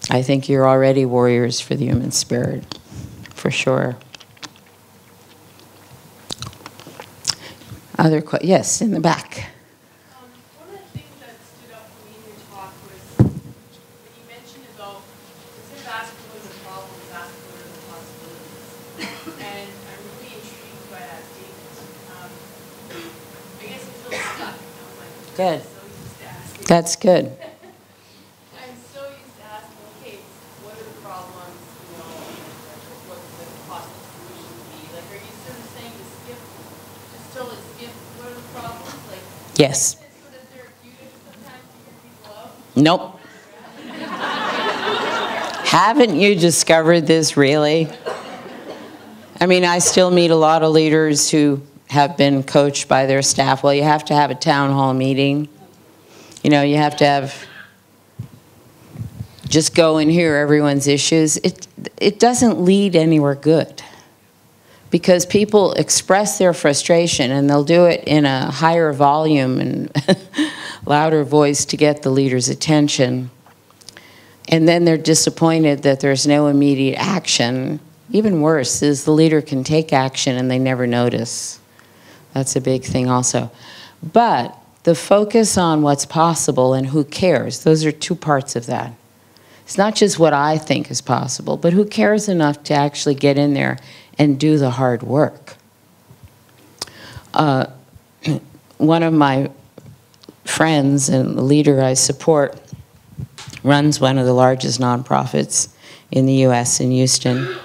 I think you're already warriors for the human spirit, for sure. Yes, in the back. One of the things that stood out for me in your talk was when you mentioned about, instead of asking what are the problems, ask what are the possibilities. And I'm really intrigued by that statement. I guess it feels stuck. I was like, Good. I'm so used to asking. That's good. I'm so used to asking, okay, what are the problems, what could the possible solutions be? Like, are you Yes. Sort of therapeutic sometimes to hear people out? Nope. Haven't you discovered this, really? I mean, I still meet a lot of leaders who have been coached by their staff. Well, you have to have a town hall meeting. You know, you have to have, just go and hear everyone's issues. It doesn't lead anywhere good, because people express their frustration and they'll do it in a higher volume and louder voice to get the leader's attention. And then they're disappointed that there's no immediate action. Even worse is the leader can take action and they never notice. That's a big thing also. But the focus on what's possible and who cares, those are two parts of that. It's not just what I think is possible, but who cares enough to actually get in there and do the hard work. One of my friends and the leader I support runs one of the largest nonprofits in the US in Houston,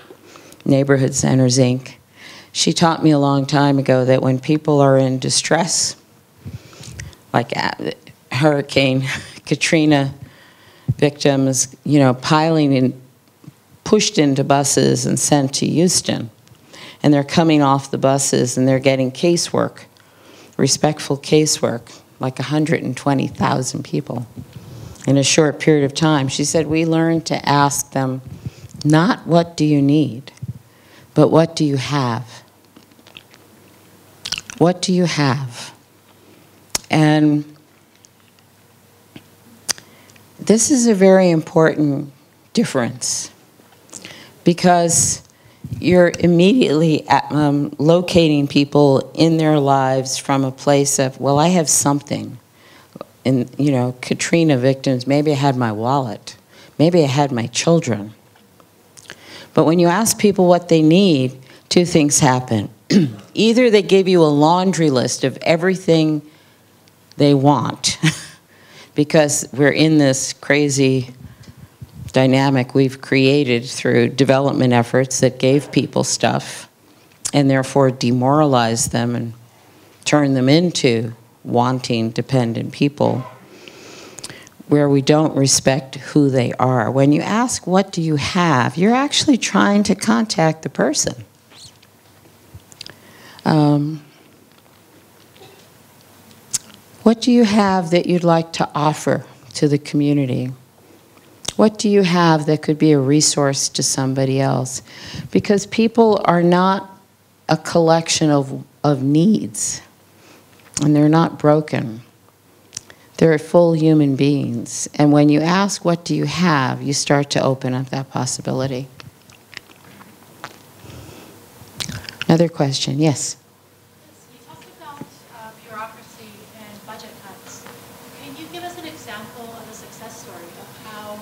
Neighborhood Centers, Inc. She taught me a long time ago that when people are in distress, like Hurricane Katrina victims, you know, piling in, pushed into buses and sent to Houston, and they're coming off the buses and they're getting casework, respectful casework, like 120,000 people in a short period of time. She said, we learned to ask them, not what do you need, but what do you have? What do you have? And this is a very important difference, because you're immediately locating people in their lives from a place of, well, I have something. In, you know, Katrina victims, maybe I had my wallet, maybe I had my children. But when you ask people what they need, two things happen. Either they give you a laundry list of everything they want, because we're in this crazy dynamic we've created through development efforts that gave people stuff and therefore demoralized them and turned them into wanting, dependent people, where we don't respect who they are. When you ask, what do you have, you're actually trying to contact the person. What do you have that you'd like to offer to the community? What do you have that could be a resource to somebody else? Because people are not a collection of needs, and they're not broken. They're full human beings. And when you ask, what do you have, you start to open up that possibility. Another question, yes? You talked about bureaucracy and budget cuts. Can you give us an example of a success story of how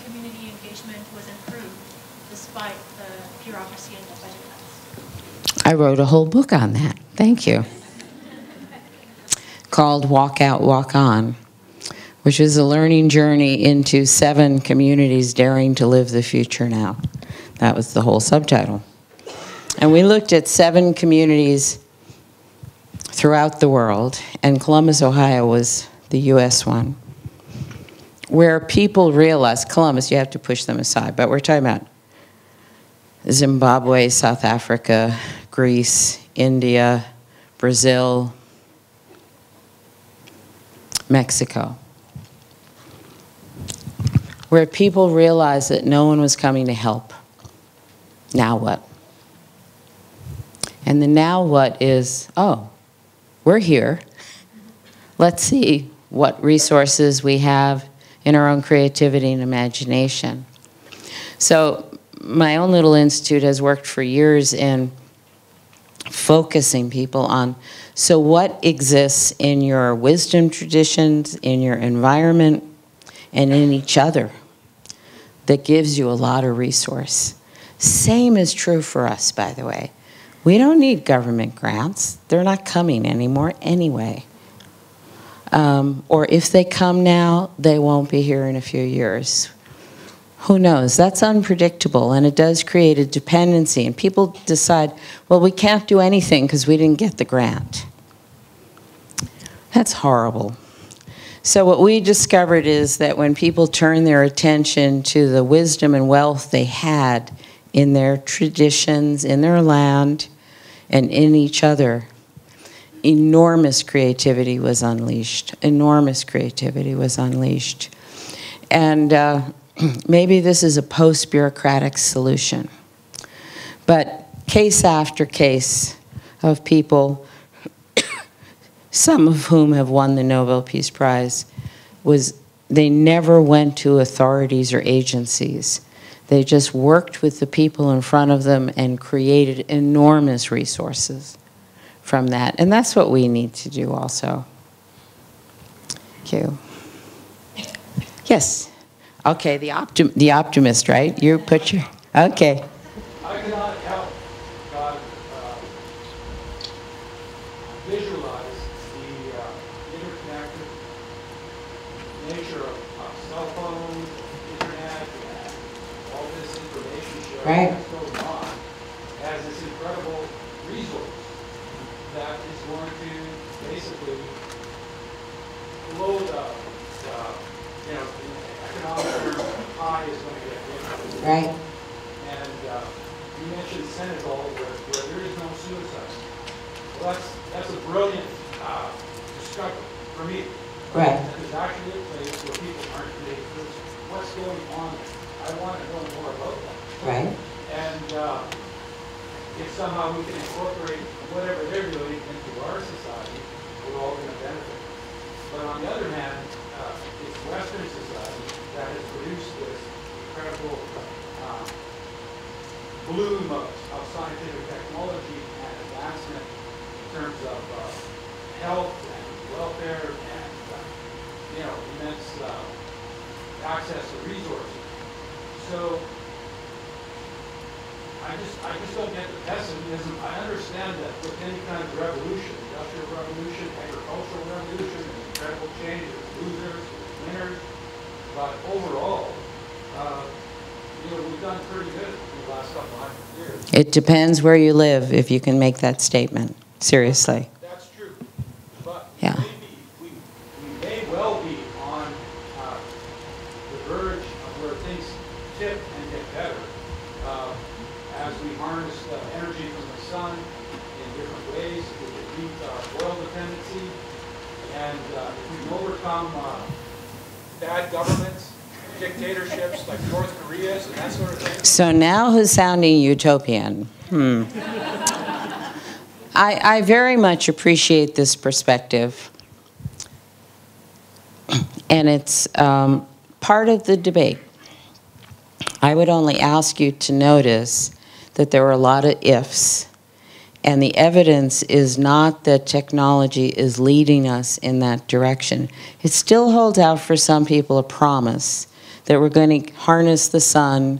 community engagement was improved despite the bureaucracy and the budget cuts? I wrote a whole book on that. Thank you. Called Walk Out, Walk On, which is a learning journey into 7 communities daring to live the future now. That was the whole subtitle. And we looked at 7 communities throughout the world, and Columbus, Ohio was the US one, where people realized, Columbus, you have to push them aside, but we're talking about Zimbabwe, South Africa, Greece, India, Brazil, Mexico, where people realized that no one was coming to help. Now what? And the now what is, oh, we're here. Let's see what resources we have in our own creativity and imagination. So my own little institute has worked for years in focusing people on, so what exists in your wisdom traditions, in your environment, and in each other that gives you a lot of resource. Same is true for us, by the way. We don't need government grants. They're not coming anymore anyway. Or if they come now, they won't be here in a few years. Who knows? That's unpredictable, and it does create a dependency. And people decide, well, we can't do anything because we didn't get the grant. That's horrible. So what we discovered is that when people turn their attention to the wisdom and wealth they had in their traditions, in their land, and in each other, enormous creativity was unleashed. Enormous creativity was unleashed. And maybe this is a post-bureaucratic solution. But case after case of people, some of whom have won the Nobel Peace Prize, they never went to authorities or agencies. They just worked with the people in front of them and created enormous resources from that. And that's what we need to do also. Thank you. Yes. Okay, the optimist, right? You put your, okay. I cannot help but visualize the interconnected nature of cell phones, internet, and all this information sharing that's going on as this incredible resource that is going to basically blow the economic pie is going to get bigger. Right. And you mentioned Senegal, where there is no suicide. Well, that's a brilliant discovery for me. Right. There's actually a place where people aren't made what's going on there. I want to know more about that. Right. And if somehow we can incorporate whatever they're doing into our society, we're all going to benefit. But on the other hand, it's Western society that has produced this incredible bloom of scientific technology and advancement in terms of health and welfare and immense access to resources. So I just don't get the pessimism. I understand that with any kind of revolution, industrial revolution, agricultural revolution, there's incredible change, there's losers, there's winners. But overall, we've done pretty good in the last couple hundred years. It depends where you live if you can make that statement. Seriously. That's true. But yeah. Maybe we may well be on the verge of where things tip and get better as we harness the energy from the sun in different ways. We can beat our oil dependency. And if we can overcome bad governments, dictatorships like North Korea's and that sort of thing. So now who's sounding utopian? I very much appreciate this perspective. And it's part of the debate. I would only ask you to notice that there were a lot of ifs. And the evidence is not that technology is leading us in that direction. It still holds out for some people a promise that we're going to harness the sun,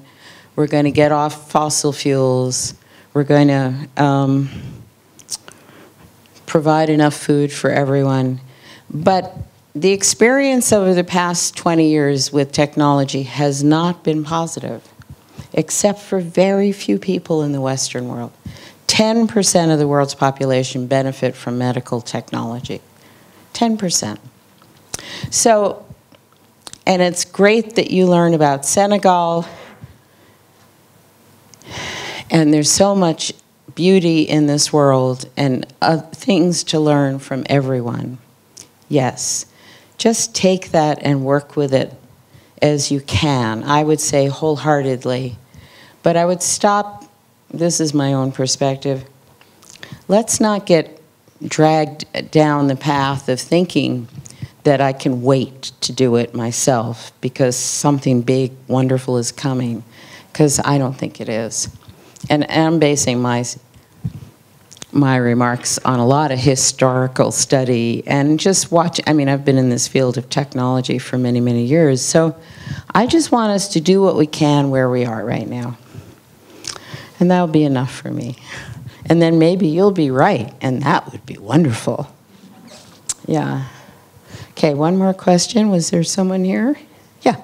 we're going to get off fossil fuels, we're going to provide enough food for everyone. But the experience over the past 20 years with technology has not been positive, except for very few people in the Western world. 10% of the world's population benefit from medical technology. 10%. So, and it's great that you learn about Senegal, and there's so much beauty in this world and things to learn from everyone. Yes, just take that and work with it as you can. I would say wholeheartedly. But I would stop. This is my own perspective. Let's not get dragged down the path of thinking that I can wait to do it myself because something big, wonderful is coming, because I don't think it is. And I'm basing my remarks on a lot of historical study and just watch. I mean, I've been in this field of technology for many, many years. So I just want us to do what we can where we are right now. And that would be enough for me. And then maybe you'll be right, and that would be wonderful. Yeah. Okay, one more question. Was there someone here? Yeah.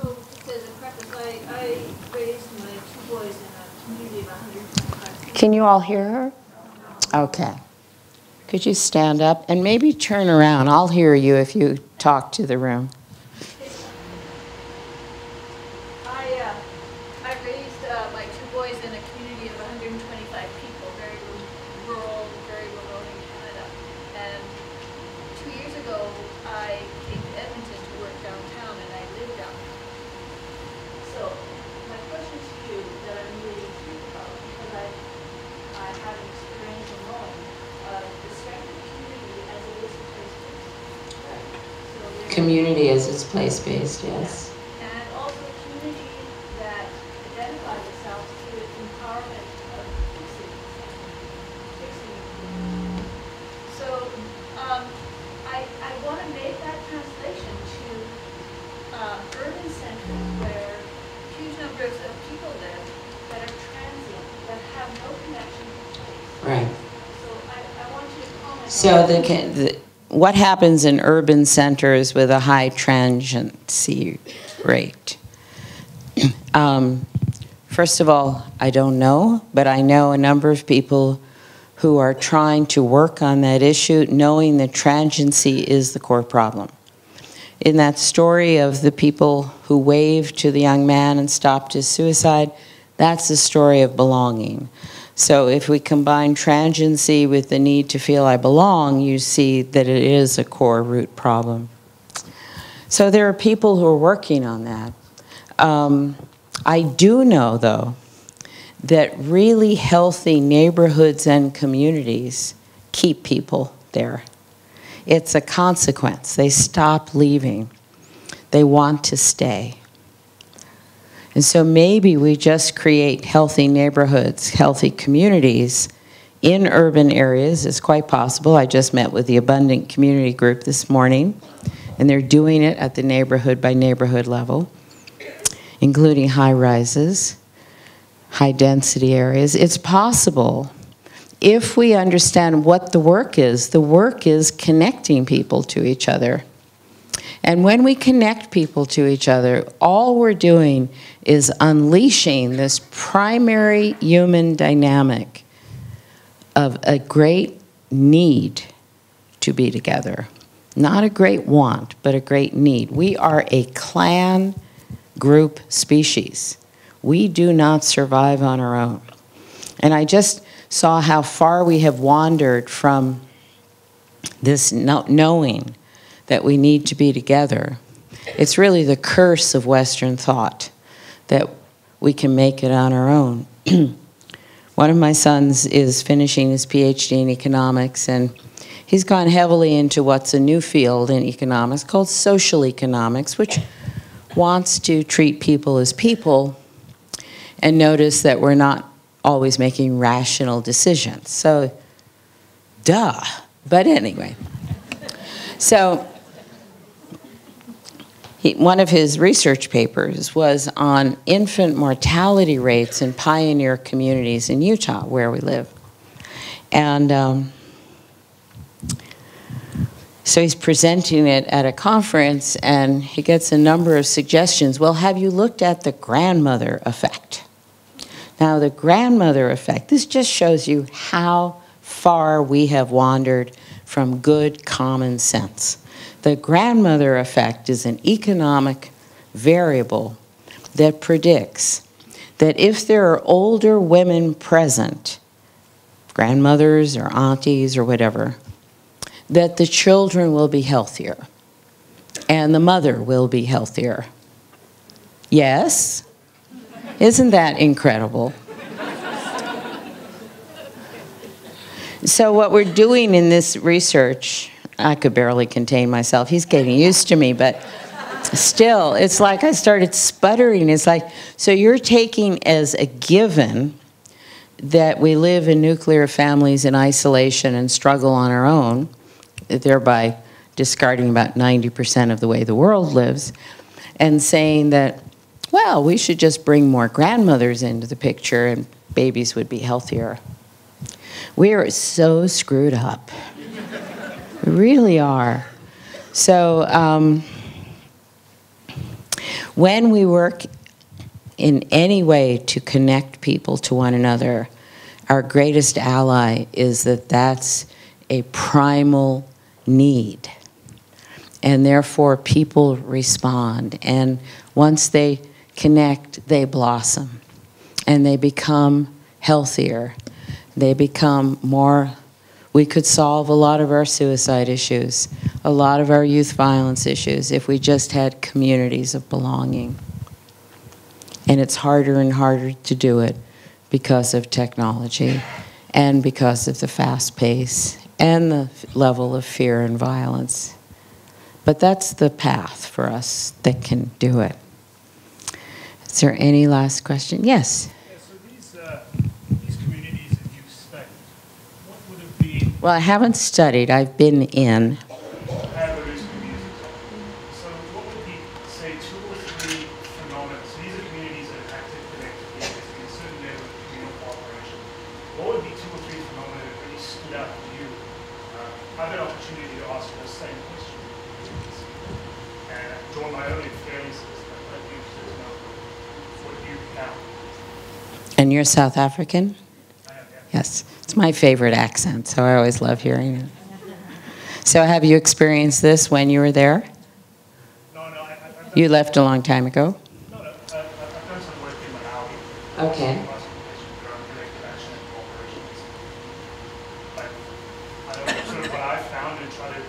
So, just as a preface, I raised my two boys in a community of 125 people. Can you all hear her? Okay. Could you stand up and maybe turn around? I'll hear you if you talk to the room. I raised my two boys in a community of 125 people, very rural, very remote in Canada. And 2 years ago, I came to Edmonton to work downtown, and I live downtown. So my question to you that I'm really intrigued about, because I have an experience in knowing the strength of community as it is place-based. Right. So Community as it's place-based, yes. and also a community that identifies itself to its empowerment of fixing. So I want to make that translation to urban centers where huge numbers of people live that are transient, that have no connection to place. Right. So I want you to comment So what happens in urban centers with a high transiency rate? First of all, I don't know, but I know a number of people who are trying to work on that issue, knowing that transiency is the core problem. In that story of the people who waved to the young man and stopped his suicide, that's the story of belonging. So if we combine transiency with the need to feel I belong, you see that it is a core root problem. So there are people who are working on that. I do know, though, that really healthy neighborhoods and communities keep people there. It's a consequence. They stop leaving. They want to stay. And so maybe we just create healthy neighborhoods, healthy communities in urban areas. It's quite possible. I just met with the Abundant Community Group this morning, and they're doing it at the neighborhood by neighborhood level, including high rises, high density areas. It's possible if we understand what the work is. The work is connecting people to each other. And when we connect people to each other, all we're doing is unleashing this primary human dynamic of a great need to be together. Not a great want, but a great need. We are a clan group species. We do not survive on our own. And I just saw how far we have wandered from this knowing that we need to be together. It's really the curse of Western thought that we can make it on our own. One of my sons is finishing his PhD in economics, and he's gone heavily into what's a new field in economics called social economics, which wants to treat people as people and notice that we're not always making rational decisions. So, duh. But anyway. So, one of his research papers was on infant mortality rates in pioneer communities in Utah, where we live. And so he's presenting it at a conference, and he gets a number of suggestions. Well, have you looked at the grandmother effect? Now, the grandmother effect, this just shows you how far we have wandered from good common sense. The grandmother effect is an economic variable that predicts that if there are older women present, grandmothers or aunties or whatever, that the children will be healthier and the mother will be healthier. Yes? Isn't that incredible? So what we're doing in this research, I could barely contain myself. He's getting used to me, but still, it's like I started sputtering. It's like, so you're taking as a given that we live in nuclear families in isolation and struggle on our own, thereby discarding about 90% of the way the world lives, and saying that, well, we should just bring more grandmothers into the picture and babies would be healthier. We are so screwed up. We really are. So when we work in any way to connect people to one another, our greatest ally is that that's a primal need. And therefore, people respond. And once they connect, they blossom. And they become healthier. They become more. We could solve a lot of our suicide issues, a lot of our youth violence issues, if we just had communities of belonging. And it's harder and harder to do it because of technology and because of the fast pace and the level of fear and violence. But that's the path for us that can do it. Is there any last question? Yes? Yeah, so these communities that you studied, what would have been... Well, I haven't studied. I've been in. Have those communities. So what would be, say, 2 or 3 phenomena? So these are communities that have active connected leaders in a certain level of communal cooperation. What would be 2 or 3 phenomena that really stood out to you? I've had an opportunity to ask the same question. And I've drawn my own experiences, but I'd be interested to know what you found. And you're South African? I am, yeah. Yes. It's my favorite accent, so I always love hearing it. So have you experienced this when you were there? No, I've done, You left a long time ago? no, I've done some work in Malawi. Okay. Classifications around direct action and cooperations. But I don't know, sort of what I found and try to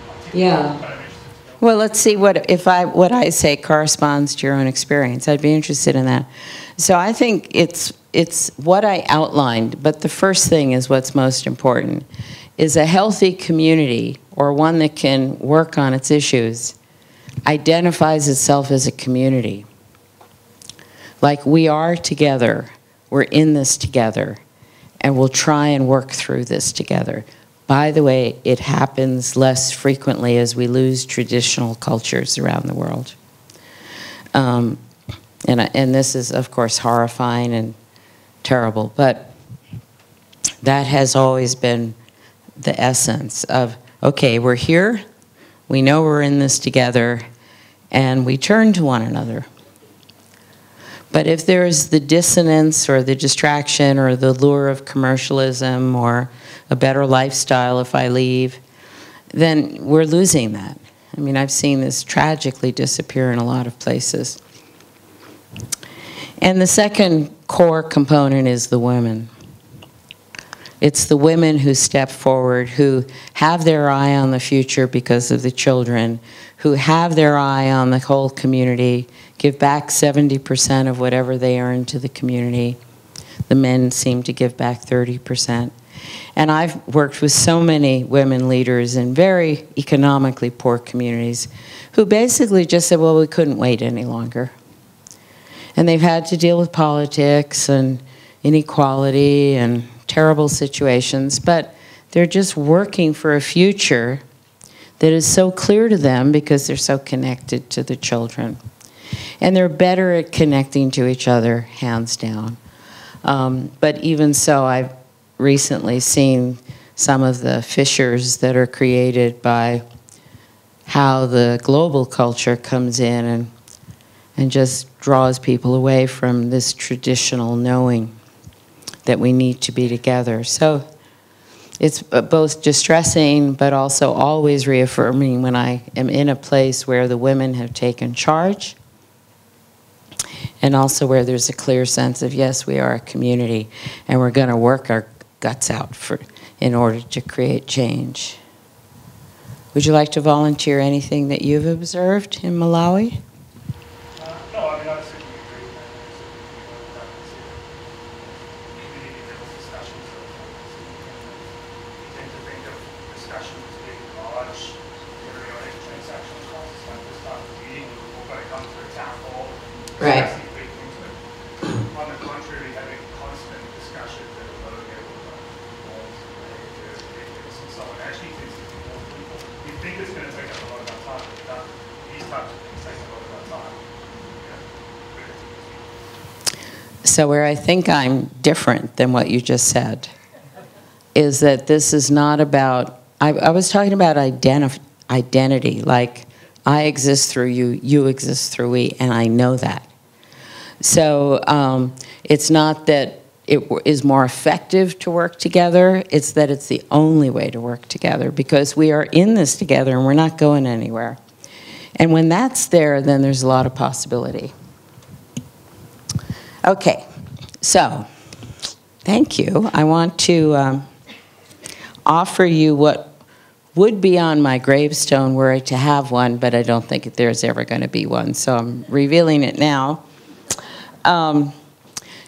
articulate. Yeah. But I'm interested to know. Well, let's see what I say corresponds to your own experience. I'd be interested in that. So I think it's what I outlined, but the first thing is what's most important, is a healthy community, or one that can work on its issues, identifies itself as a community. Like, we are together, we're in this together, and we'll try and work through this together. By the way, it happens less frequently as we lose traditional cultures around the world. And this is, of course, horrifying and terrible, but that has always been the essence of, okay, we're here, we know we're in this together, and we turn to one another. But if there is the dissonance or the distraction or the lure of commercialism or a better lifestyle if I leave, then we're losing that. I mean, I've seen this tragically disappear in a lot of places. And the second core component is the women. It's the women who step forward, who have their eye on the future because of the children, who have their eye on the whole community, give back 70% of whatever they earn to the community. The men seem to give back 30%. And I've worked with so many women leaders in very economically poor communities who basically just said, well, we couldn't wait any longer. And they've had to deal with politics and inequality and terrible situations, but they're just working for a future that is so clear to them because they're so connected to the children. And they're better at connecting to each other, hands down. But even so, I've recently seen some of the fissures that are created by how the global culture comes in and just draws people away from this traditional knowing that we need to be together. So it's both distressing, but also always reaffirming when I am in a place where the women have taken charge, and also where there's a clear sense of, yes, we are a community, and we're going to work our guts out in order to create change. Would you like to volunteer anything that you've observed in Malawi? No, I mean, I certainly agree with that. Community level discussions are, we tend to think of discussions as being large, periodic transactional costs, like this type of meeting, we're going to come to a town hall and Right. discuss these big things, but on the contrary, having constant discussions at a low level of walls, and so on, actually tends to be more people. We think it's going to take up a lot of our time, but these types of things take a lot of our time. So where I think I'm different than what you just said is that this is not about, I was talking about identity, like I exist through you, you exist through we, and I know that. So it's not that is more effective to work together. It's that it's the only way to work together, because we are in this together and we're not going anywhere. And when that's there, then there's a lot of possibility. Okay, so thank you. I want to offer you what would be on my gravestone were I to have one, but I don't think there's ever going to be one, so I'm revealing it now.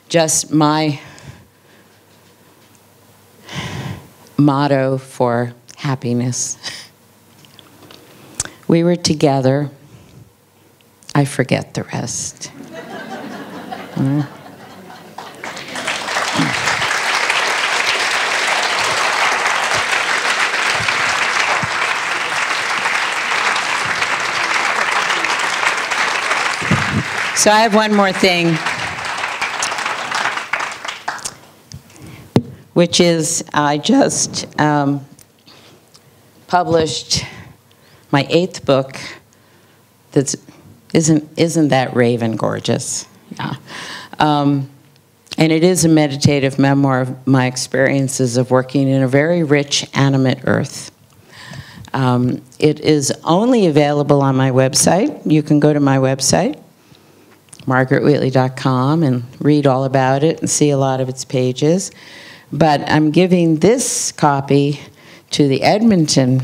Just my motto for happiness. We were together. I forget the rest. So I have one more thing, which is I just published my 8th book. Isn't that Raven gorgeous? Yeah. And it is a meditative memoir of my experiences of working in a very rich, animate earth. It is only available on my website. You can go to my website, margaretwheatley.com, and read all about it and see a lot of its pages. But I'm giving this copy to the Edmonton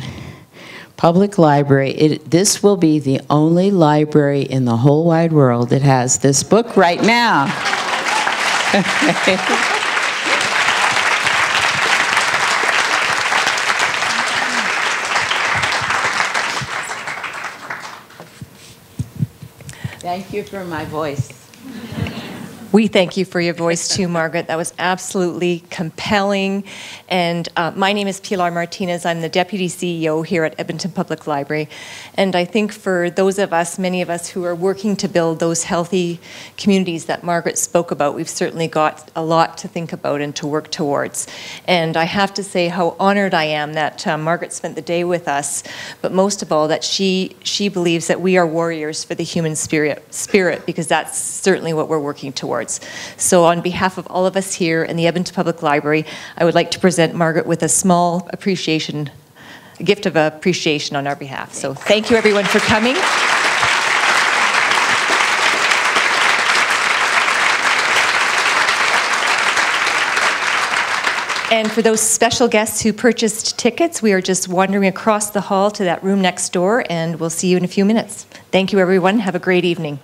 Public Library. This will be the only library in the whole wide world that has this book right now. Thank you for my voice. We thank you for your voice too, Margaret. That was absolutely compelling. And my name is Pilar Martinez. I'm the Deputy CEO here at Edmonton Public Library. And I think for those of us, many of us who are working to build those healthy communities that Margaret spoke about, we've certainly got a lot to think about and to work towards. And I have to say how honored I am that Margaret spent the day with us, but most of all that she believes that we are warriors for the human spirit, because that's certainly what we're working towards. So on behalf of all of us here in the Edmonton Public Library, I would like to present Margaret with a small appreciation, a gift of appreciation on our behalf. So thank you everyone for coming. And for those special guests who purchased tickets, we are just wandering across the hall to that room next door, and we'll see you in a few minutes. Thank you everyone. Have a great evening.